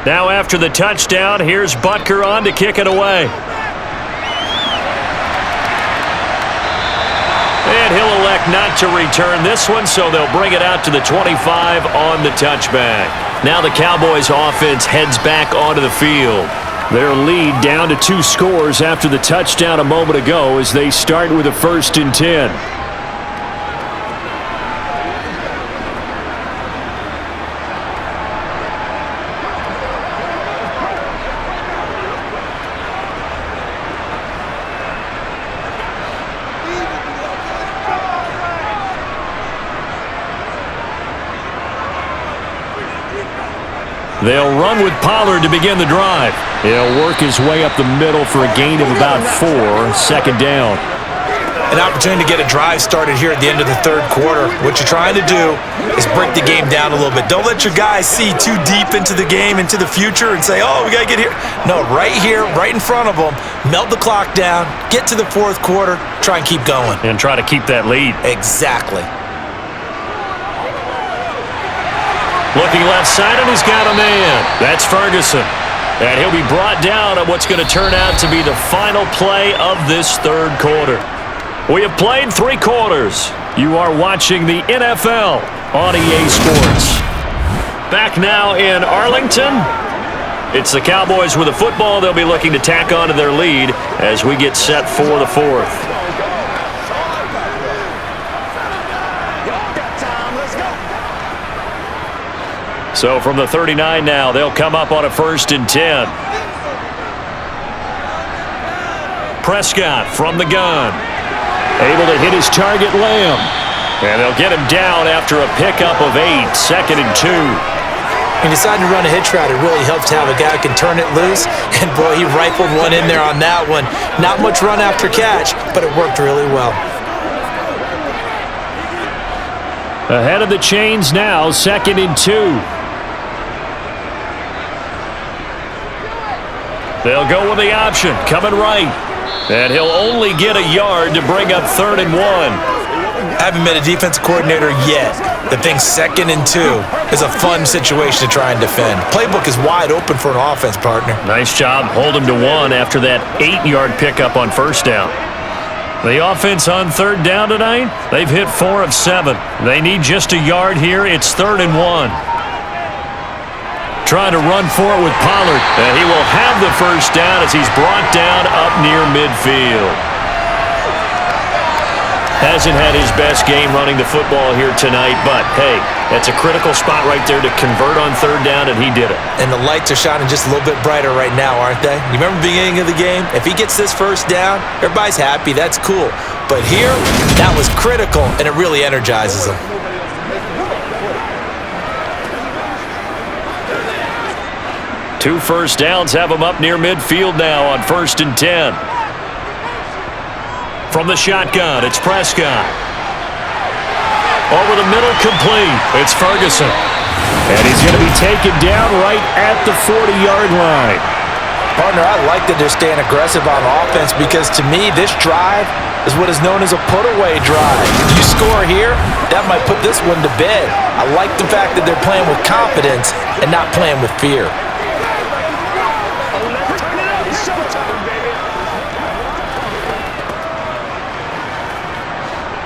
Now after the touchdown, here's Butker on to kick it away. And he'll elect not to return this one, so they'll bring it out to the 25 on the touchback. Now the Cowboys offense heads back onto the field. Their lead down to 2 scores after the touchdown a moment ago as they start with a 1st and 10. They'll run with Pollard to begin the drive. He'll work his way up the middle for a gain of about 4, 2nd down. An opportunity to get a drive started here at the end of the 3rd quarter. What you're trying to do is break the game down a little bit. Don't let your guys see too deep into the game, into the future, and say, oh, we got to get here. No, right here, right in front of them, melt the clock down, get to the 4th quarter, try and keep going. And try to keep that lead. Exactly. Looking left side, and he's got a man. That's Ferguson. And he'll be brought down on what's going to turn out to be the final play of this 3rd quarter. We have played 3 quarters. You are watching the NFL on EA Sports. Back now in Arlington. It's the Cowboys with the football. They'll be looking to tack on to their lead as we get set for the 4th. So from the 39 now, they'll come up on a 1st and 10. Prescott from the gun. Able to hit his target, Lamb. And they'll get him down after a pickup of 8, 2nd and 2. He decided to run a hitch route. It really helps to have a guy who can turn it loose. And, boy, he rifled one in there on that one. Not much run after catch, but it worked really well. Ahead of the chains now, 2nd and 2. They'll go with the option, coming right. And he'll only get a yard to bring up 3rd and 1. Haven't met a defensive coordinator yet that thinks 2nd and 2 is a fun situation to try and defend. Playbook is wide open for an offense, partner. Nice job holding to 1 after that 8-yard pickup on 1st down. The offense on 3rd down tonight, they've hit 4 of 7. They need just a yard here. It's 3rd and 1. Trying to run for it with Pollard. And he will have the 1st down as he's brought down up near midfield. Hasn't had his best game running the football here tonight, but, hey, that's a critical spot right there to convert on 3rd down, and he did it. And the lights are shining just a little bit brighter right now, aren't they? You remember the beginning of the game? If he gets this 1st down, everybody's happy. That's cool. But here, that was critical, and it really energizes him. Two 1st downs have him up near midfield now on 1st and 10. From the shotgun, it's Prescott. Over the middle, complete. It's Ferguson. And he's going to be taken down right at the 40-yard line. Partner, I like that they're staying aggressive on offense because, to me, this drive is what is known as a put-away drive. You score here, that might put this one to bed. I like the fact that they're playing with confidence and not playing with fear.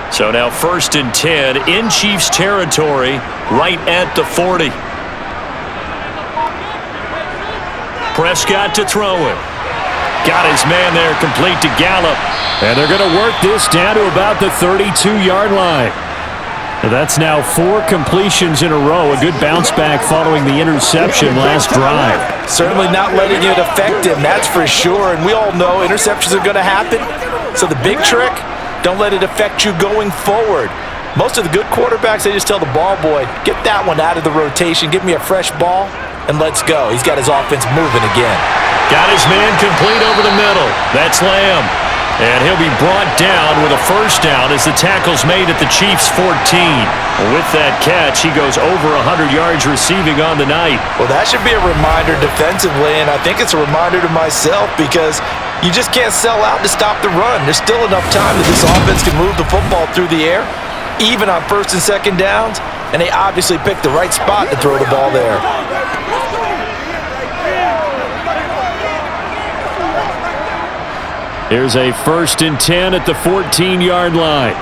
So now 1st and 10 in Chiefs territory right at the 40. Prescott to throw it. Got his man there, complete to Gallup. And they're going to work this down to about the 32-yard line. That's now 4 completions in a row. A good bounce back following the interception last drive. Certainly not letting it affect him, that's for sure. And we all know interceptions are going to happen. So the big trick, don't let it affect you going forward. Most of the good quarterbacks, they just tell the ball boy, get that one out of the rotation, give me a fresh ball, and let's go. He's got his offense moving again. Got his man complete over the middle. That's Lamb. And he'll be brought down with a 1st down as the tackle's made at the Chiefs' 14. With that catch, he goes over 100 yards receiving on the night. Well, that should be a reminder defensively, and I think it's a reminder to myself because you just can't sell out to stop the run. There's still enough time that this offense can move the football through the air, even on 1st and 2nd downs, and they obviously picked the right spot to throw the ball there. Here's a 1st and 10 at the 14-yard line.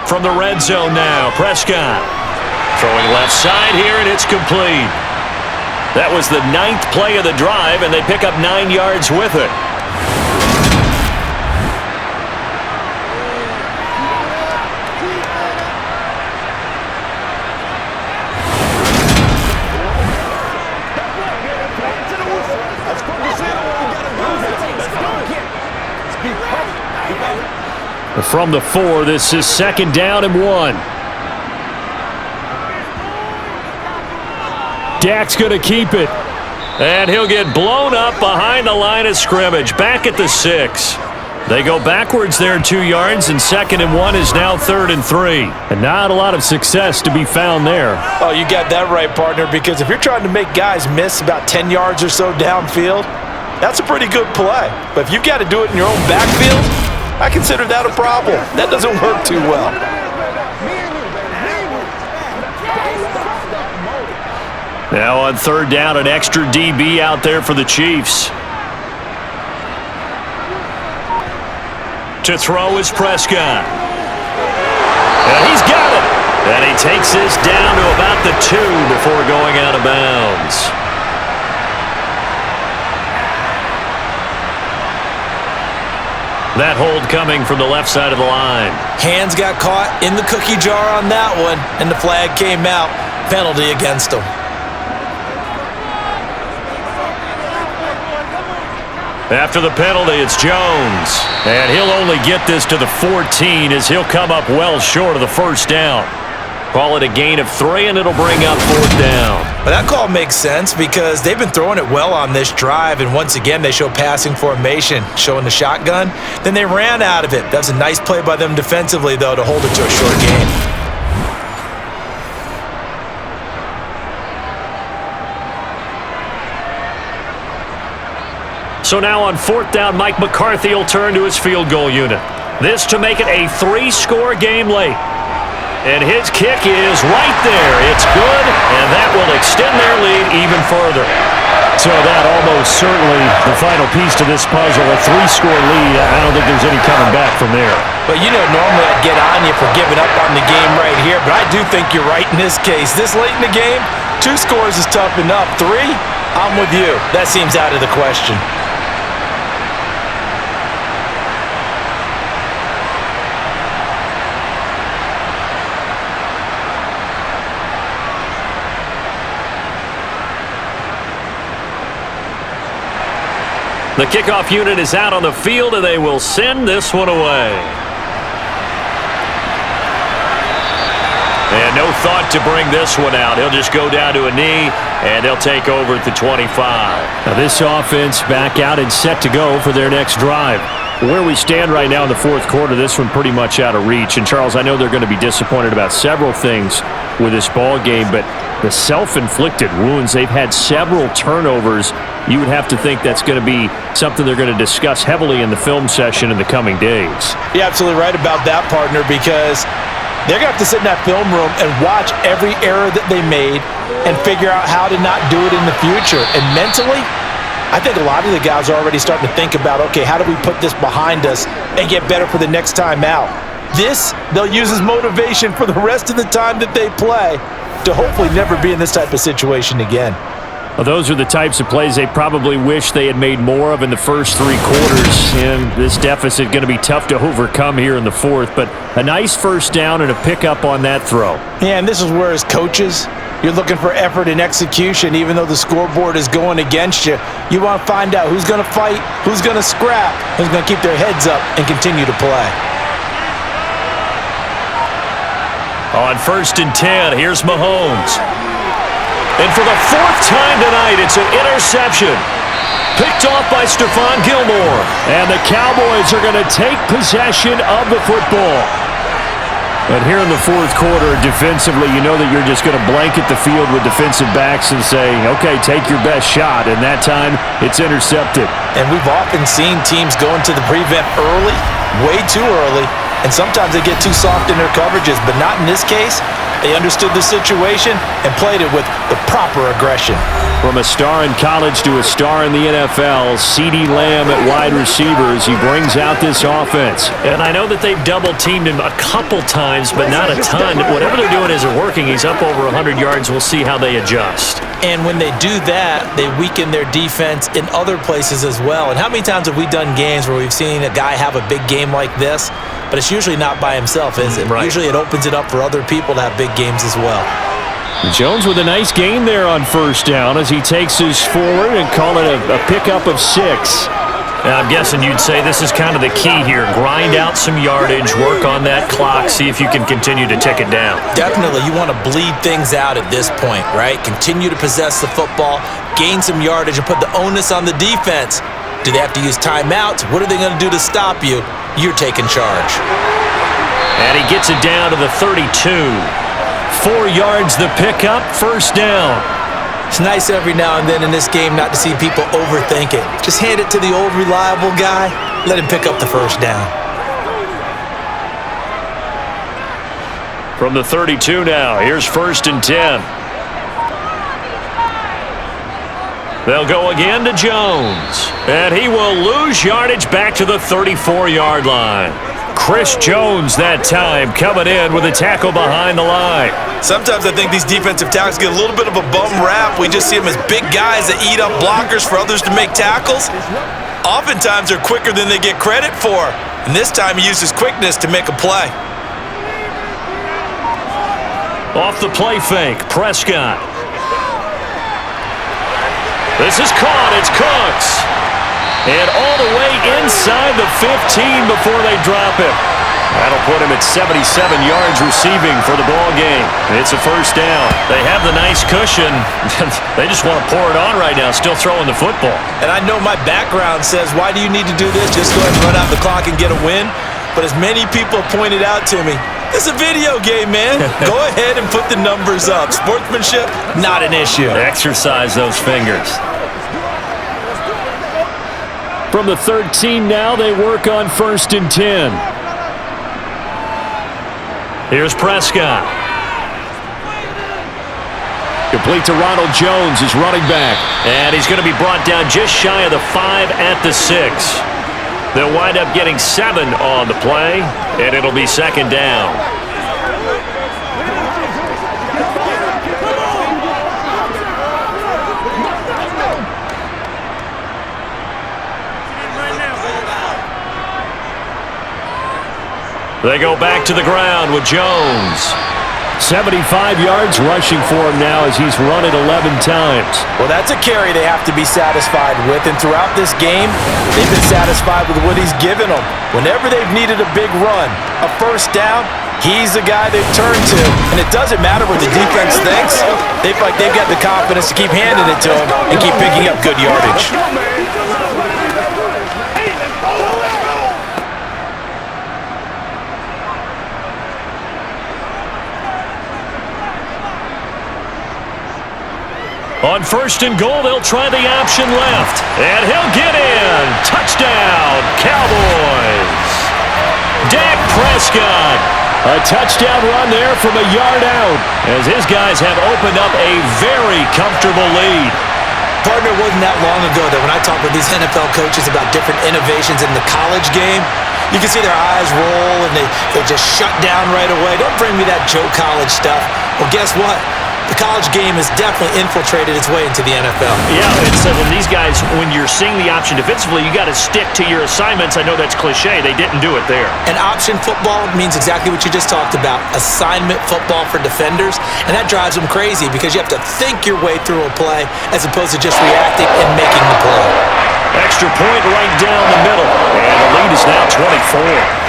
From the red zone now, Prescott. Throwing left side here, and it's complete. That was the 9th play of the drive, and they pick up 9 yards with it. From the 4, this is 2nd down and 1. Dak's going to keep it. And he'll get blown up behind the line of scrimmage, back at the 6. They go backwards there 2 yards, and 2nd and 1 is now 3rd and 3. And not a lot of success to be found there. Oh, you got that right, partner, because if you're trying to make guys miss about 10 yards or so downfield, that's a pretty good play. But if you've got to do it in your own backfield, I consider that a problem. That doesn't work too well. Now on 3rd down, an extra DB out there for the Chiefs. To throw is Prescott. And he's got it. And he takes this down to about the 2 before going out of bounds. That hold coming from the left side of the line. Hands got caught in the cookie jar on that one, and the flag came out. Penalty against him. After the penalty, it's Jones. And he'll only get this to the 14 as he'll come up well short of the first down. Call it a gain of 3, and it'll bring up 4th down. But that call makes sense because they've been throwing it well on this drive, and once again, they show passing formation, showing the shotgun. Then they ran out of it. That's a nice play by them defensively, though, to hold it to a short game. So now on 4th down, Mike McCarthy will turn to his field goal unit. This to make it a 3-score game late. And his kick is right there. It's good, and that will extend their lead even further. So that almost certainly the final piece to this puzzle, a 3-score lead. I don't think there's any coming back from there. But normally I'd get on you for giving up on the game right here, but I do think you're right in this case. This late in the game, 2 scores is tough enough. 3, I'm with you. That seems out of the question. The kickoff unit is out on the field, and they will send this one away. And no thought to bring this one out. He'll just go down to a knee, and they'll take over at the 25. Now this offense back out and set to go for their next drive. Where we stand right now in the 4th quarter, this one pretty much out of reach. And, Charles, I know they're going to be disappointed about several things with this ball game, but the self-inflicted wounds, they've had several turnovers. You would have to think that's going to be something they're going to discuss heavily in the film session in the coming days. You're absolutely right about that, partner, because they're going to have to sit in that film room and watch every error that they made and figure out how to not do it in the future. And mentally, I think a lot of the guys are already starting to think about, okay, how do we put this behind us and get better for the next time out? This, they'll use as motivation for the rest of the time that they play to hopefully never be in this type of situation again. Well, those are the types of plays they probably wish they had made more of in the first 3 quarters. And this deficit going to be tough to overcome here in the 4th. But a nice first down and a pickup on that throw. Yeah, and this is where as coaches, you're looking for effort and execution. Even though the scoreboard is going against you, you want to find out who's going to fight, who's going to scrap, who's going to keep their heads up and continue to play. On 1st and 10, here's Mahomes. And for the 4th time tonight, it's an interception. Picked off by Stephon Gilmore. And the Cowboys are going to take possession of the football. But here in the 4th quarter, defensively, you know that you're just going to blanket the field with defensive backs and say, okay, take your best shot. And that time, it's intercepted. And we've often seen teams go into the prevent early, way too early, and sometimes they get too soft in their coverages, but not in this case. They understood the situation and played it with the proper aggression. From a star in college to a star in the NFL, CeeDee Lamb at wide receiver as he brings out this offense. And I know that they've double-teamed him a couple times, but not a ton. Whatever they're doing isn't working. He's up over 100 yards. We'll see how they adjust. And when they do that, they weaken their defense in other places as well. And how many times have we done games where we've seen a guy have a big game like this, but it's usually not by himself, is it? Right. Usually it opens it up for other people to have big games as well. Jones with a nice gain there on 1st down as he takes his forward and call it a pickup of 6. Now, I'm guessing you'd say this is kind of the key here. Grind out some yardage, work on that clock, see if you can continue to tick it down. Definitely, you want to bleed things out at this point, right? Continue to possess the football, gain some yardage, and put the onus on the defense. Do they have to use timeouts? What are they going to do to stop you? You're taking charge. And he gets it down to the 32. 4 yards the pickup, 1st down. It's nice every now and then in this game not to see people overthink it. Just hand it to the old reliable guy. Let him pick up the 1st down. From the 32 now, here's 1st and 10. They'll go again to Jones. And he will lose yardage back to the 34-yard line. Chris Jones that time coming in with a tackle behind the line. Sometimes I think these defensive tackles get a little bit of a bum rap. We just see them as big guys that eat up blockers for others to make tackles. Oftentimes they're quicker than they get credit for. And this time he used his quickness to make a play. Off the play fake, Prescott. This is caught, it's Cooks. And all the way inside the 15 before they drop him. That'll put him at 77 yards receiving for the ball game. It's a first down. They have the nice cushion. They just want to pour it on right now, still throwing the football. And I know my background says, why do you need to do this? Just go ahead and run out the clock and get a win. But as many people pointed out to me, it's a video game, man. Go ahead and put the numbers up. Sportsmanship, not an issue. Exercise those fingers. From the 13 now, they work on 1st and 10. Here's Prescott. Complete to Ronald Jones, his running back. And he's going to be brought down just shy of the 5 at the 6. They'll wind up getting 7 on the play, and it'll be 2nd down. They go back to the ground with Jones. 75 yards rushing for him now as he's run it 11 times. Well, that's a carry they have to be satisfied with. And throughout this game, they've been satisfied with what he's given them. Whenever they've needed a big run, a first down, he's the guy they've turned to. And it doesn't matter what the defense thinks. They feel like they've got the confidence to keep handing it to him and keep picking up good yardage. On 1st and goal, they'll try the option left. And he'll get in. Touchdown, Cowboys. Dak Prescott. A touchdown run there from a yard out. As his guys have opened up a very comfortable lead. Partner, wasn't that long ago that when I talk with these NFL coaches about different innovations in the college game, you can see their eyes roll and they just shut down right away. Don't bring me that Joe College stuff. Well, guess what? The college game has definitely infiltrated its way into the NFL. Yeah, it's when these guys, when you're seeing the option defensively, you got to stick to your assignments. I know that's cliche. They didn't do it there. And option football means exactly what you just talked about, assignment football for defenders. And that drives them crazy because you have to think your way through a play as opposed to just reacting and making the play. Extra point right down the middle. And the lead is now 24.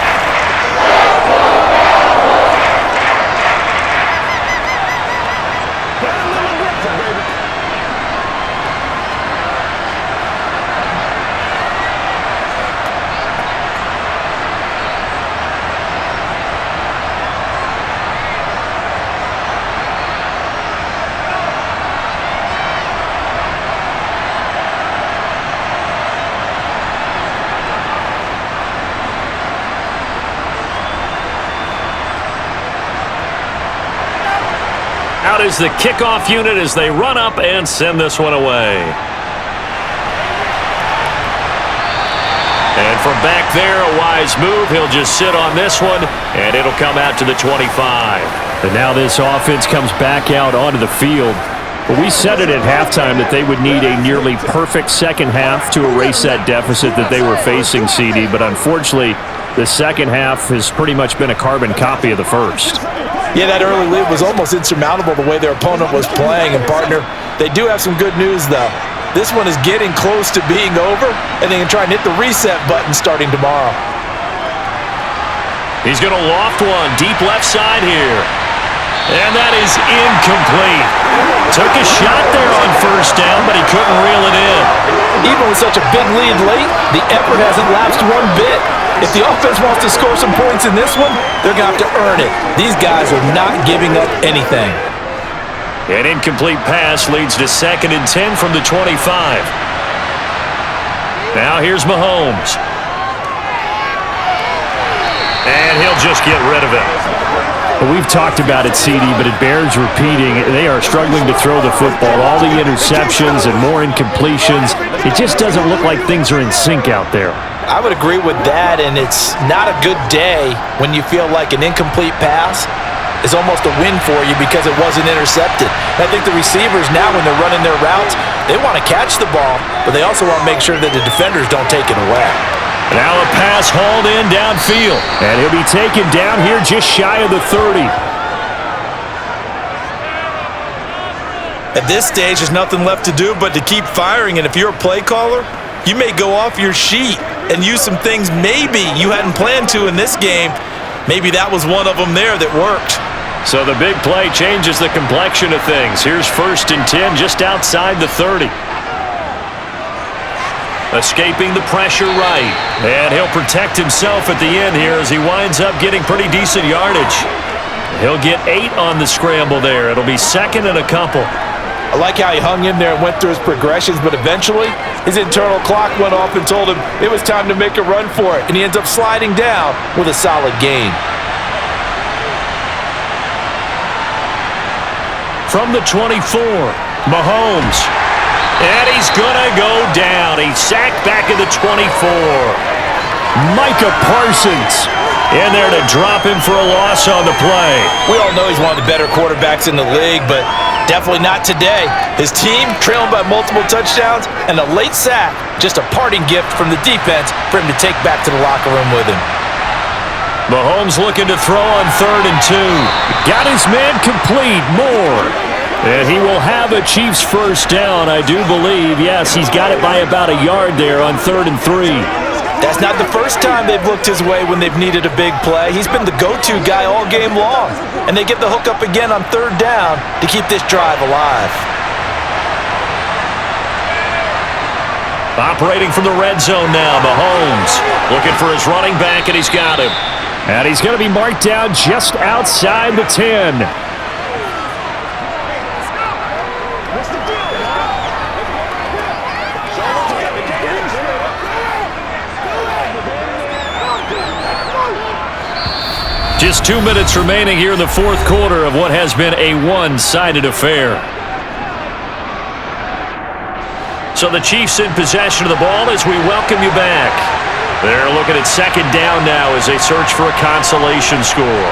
Out is the kickoff unit as they run up and send this one away. And from back there, a wise move. He'll just sit on this one, and it'll come out to the 25. And now this offense comes back out onto the field. But we said it at halftime that they would need a nearly perfect second half to erase that deficit that they were facing, CD. But unfortunately, the second half has pretty much been a carbon copy of the first. Yeah, that early lead was almost insurmountable the way their opponent was playing. And, partner, they do have some good news, though. This one is getting close to being over, and they can try and hit the reset button starting tomorrow. He's going to loft one deep left side here. And that is incomplete. Took a shot there on first down, but he couldn't reel it in. Even with such a big lead late, the effort hasn't lapsed one bit. If the offense wants to score some points in this one, they're going to have to earn it. These guys are not giving up anything. An incomplete pass leads to 2nd and 10 from the 25. Now here's Mahomes. And he'll just get rid of it. We've talked about it, CD, but it bears repeating. They are struggling to throw the football. All the interceptions and more incompletions. It just doesn't look like things are in sync out there. I would agree with that, and it's not a good day when you feel like an incomplete pass is almost a win for you because it wasn't intercepted. And I think the receivers now, when they're running their routes, they want to catch the ball, but they also want to make sure that the defenders don't take it away. Now a pass hauled in downfield. And he'll be taken down here just shy of the 30. At this stage, there's nothing left to do but to keep firing, and if you're a play caller, you may go off your sheet and use some things maybe you hadn't planned to in this game. Maybe that was one of them there that worked. So the big play changes the complexion of things. Here's 1st and 10 just outside the 30. Escaping the pressure right. And he'll protect himself at the end here as he winds up getting pretty decent yardage. He'll get 8 on the scramble there. It'll be 2nd and a couple. I like how he hung in there and went through his progressions, but eventually his internal clock went off and told him it was time to make a run for it, and he ends up sliding down with a solid gain. From the 24, Mahomes. And he's going to go down. He's sacked back at the 24. Micah Parsons in there to drop him for a loss on the play. We all know he's one of the better quarterbacks in the league, but definitely not today. His team trailing by multiple touchdowns, and a late sack, just a parting gift from the defense for him to take back to the locker room with him. Mahomes looking to throw on 3rd and 2. got his man complete. Moore. And he will have a Chiefs first down, I do believe. Yes, he's got it by about a yard there on 3rd and 3. That's not the first time they've looked his way when they've needed a big play. He's been the go-to guy all game long. And they get the hook up again on 3rd down to keep this drive alive. Operating from the red zone now, Mahomes looking for his running back, and he's got him. And he's going to be marked down just outside the 10. Just 2 minutes remaining here in the 4th quarter of what has been a one-sided affair. So the Chiefs in possession of the ball as we welcome you back. They're looking at 2nd down now as they search for a consolation score.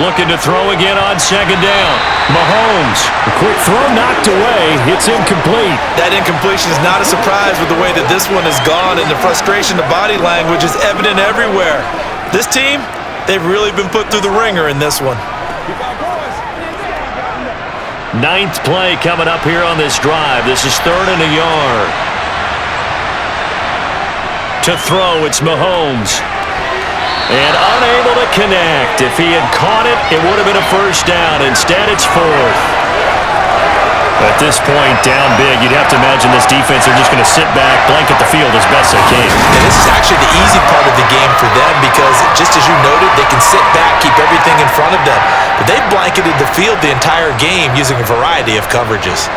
Looking to throw again on 2nd down. Mahomes. A quick throw knocked away. It's incomplete. That incompletion is not a surprise with the way that this one has gone, and the frustration, the body language is evident everywhere. This team, they've really been put through the ringer in this one. 9th play coming up here on this drive. This is 3rd and a yard. To throw, it's Mahomes. And unable to connect. If he had caught it, it would have been a first down. Instead, it's 4th. At this point, down big, you'd have to imagine this defense are just going to sit back, blanket the field as best they can. And this is actually the easy part of the game for them because, just as you noted, they can sit back, keep everything in front of them. But they've blanketed the field the entire game using a variety of coverages.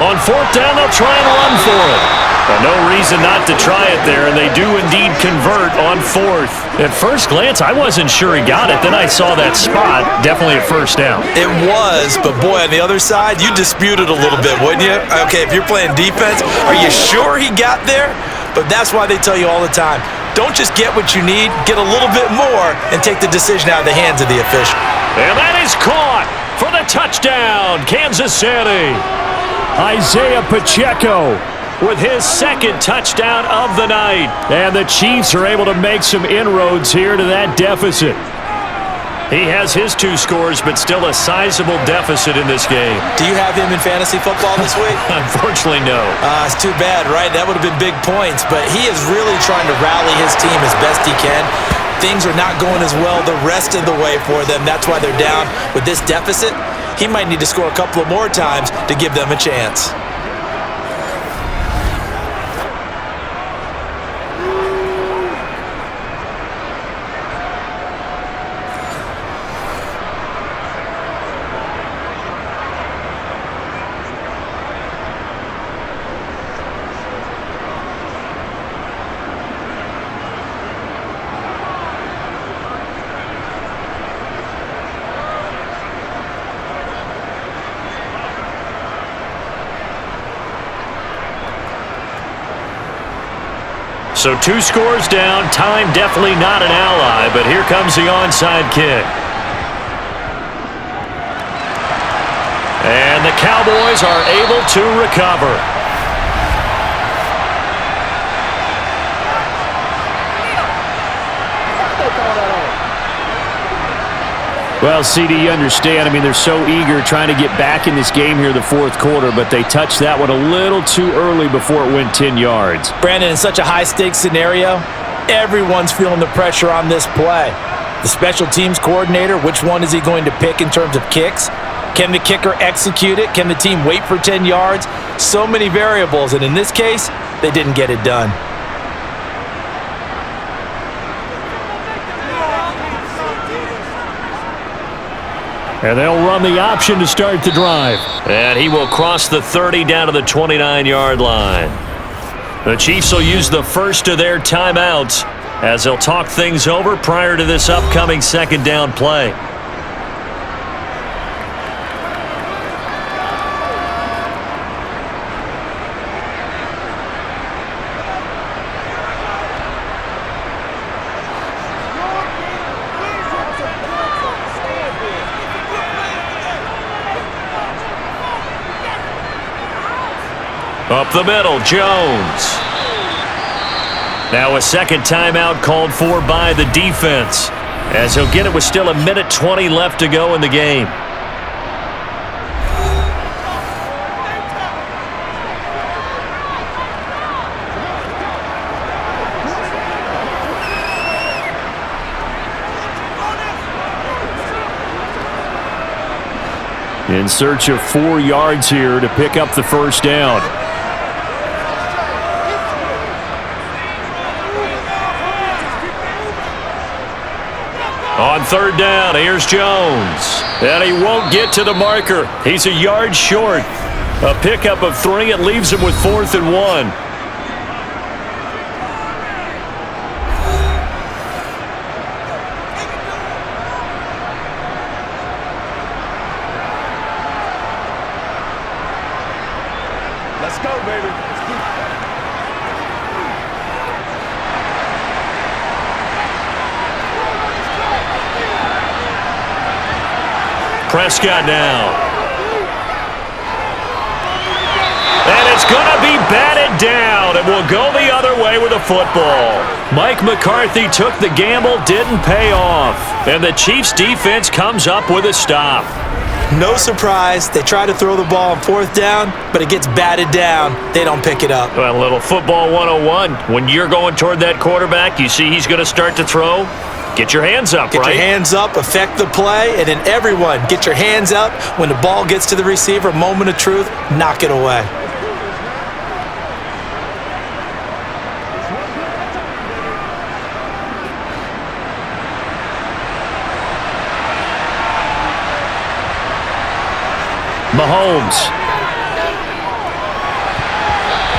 On 4th down, they'll try and run for it. But no reason not to try it there, and they do indeed convert on 4th. At first glance, I wasn't sure he got it. Then I saw that spot, definitely a first down. It was, but boy, on the other side, you dispute it a little bit, wouldn't you? Okay, if you're playing defense, are you sure he got there? But that's why they tell you all the time, don't just get what you need, get a little bit more, and take the decision out of the hands of the official. And that is caught for the touchdown, Kansas City. Isaiah Pacheco with his 2nd touchdown of the night. And the Chiefs are able to make some inroads here to that deficit. He has his 2 scores, but still a sizable deficit in this game. Do you have him in fantasy football this week? Unfortunately, no. It's too bad, right? That would have been big points, but he is really trying to rally his team as best he can. Things are not going as well the rest of the way for them. That's why they're down with this deficit. He might need to score a couple of more times to give them a chance. So 2 scores down. Time definitely not an ally, but here comes the onside kick. And the Cowboys are able to recover. Well, CD, you understand. I mean, they're so eager trying to get back in this game here in the fourth quarter, but they touched that one a little too early before it went 10 yards. Brandon, in such a high-stakes scenario, everyone's feeling the pressure on this play. The special teams coordinator, which one is he going to pick in terms of kicks? Can the kicker execute it? Can the team wait for 10 yards? So many variables, and in this case, they didn't get it done. And they'll run the option to start the drive. And he will cross the 30 down to the 29-yard line. The Chiefs will use the first of their timeouts as they'll talk things over prior to this upcoming second down play. Up the middle, Jones. Now a second timeout called for by the defense, as he'll get it with still 1:20 left to go in the game. In search of 4 yards here to pick up the first down. On third down, here's Jones. And he won't get to the marker. He's a yard short. A pickup of 3. It leaves him with 4th and 1. Let's go, baby. Prescott now. And it's going to be batted down. It will go the other way with a football. Mike McCarthy took the gamble, didn't pay off. And the Chiefs defense comes up with a stop. No surprise, they try to throw the ball on 4th down, but it gets batted down. They don't pick it up. Well, a little football 101. When you're going toward that quarterback, you see he's going to start to throw. Get your hands up, Get right? your hands up, affect the play, and then everyone, get your hands up. When the ball gets to the receiver, moment of truth, knock it away. Mahomes.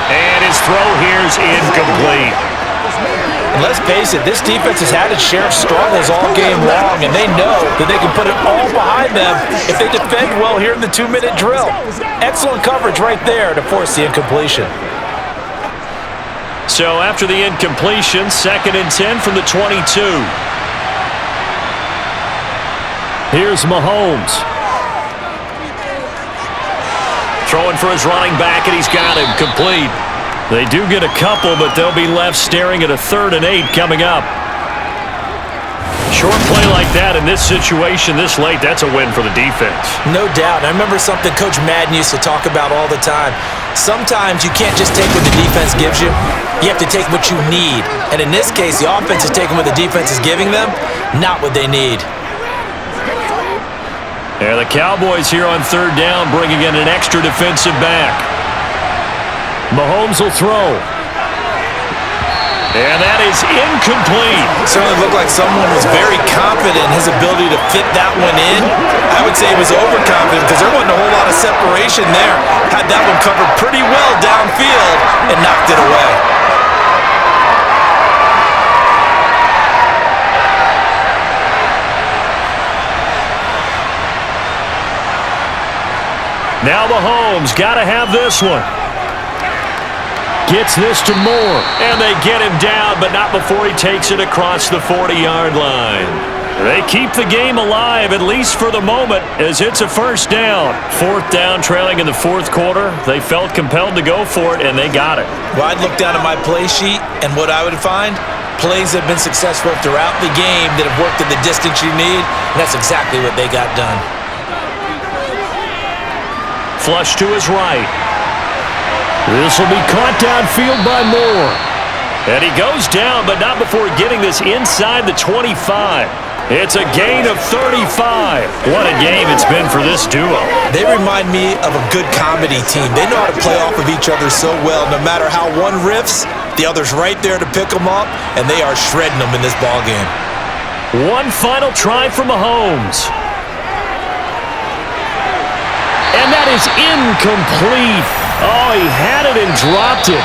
And his throw here's incomplete. And let's face it, this defense has had its share of struggles all game long, and they know that they can put it all behind them if they defend well here in the 2-minute drill. Excellent coverage right there to force the incompletion. So after the incompletion, 2nd and 10 from the 22. Here's Mahomes. Throwing for his running back, and he's got him complete. They do get a couple, but they'll be left staring at a 3rd and 8 coming up. Short play like that in this situation this late, that's a win for the defense. No doubt. I remember something Coach Madden used to talk about all the time. Sometimes you can't just take what the defense gives you. You have to take what you need. And in this case, the offense is taking what the defense is giving them, not what they need. Yeah, the Cowboys here on 3rd down bringing in an extra defensive back. Mahomes will throw. And that is incomplete. Certainly looked like someone was very confident in his ability to fit that one in. I would say he was overconfident because there wasn't a whole lot of separation there. Had that one covered pretty well downfield and knocked it away. Now Mahomes got to have this one. Gets this to Moore. And they get him down, but not before he takes it across the 40-yard line. They keep the game alive, at least for the moment, as it's a first down. Fourth down, trailing in the fourth quarter. They felt compelled to go for it, and they got it. Well, I'd look down at my play sheet, and what I would find, plays that have been successful throughout the game that have worked at the distance you need, and that's exactly what they got done. Flush to his right. This will be caught downfield by Moore. And he goes down, but not before getting this inside the 25. It's a gain of 35. What a game it's been for this duo. They remind me of a good comedy team. They know how to play off of each other so well. No matter how one riffs, the other's right there to pick them up, and they are shredding them in this ballgame. One final try for Mahomes. And that is incomplete. Oh, he had it and dropped it.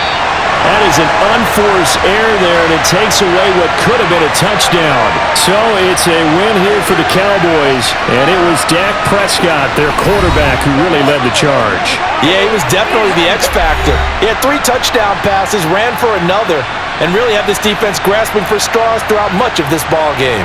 That is an unforced error there, and it takes away what could have been a touchdown. So it's a win here for the Cowboys, and it was Dak Prescott, their quarterback, who really led the charge. Yeah, he was definitely the X factor. He had 3 touchdown passes, ran for another, and really had this defense grasping for straws throughout much of this ball game.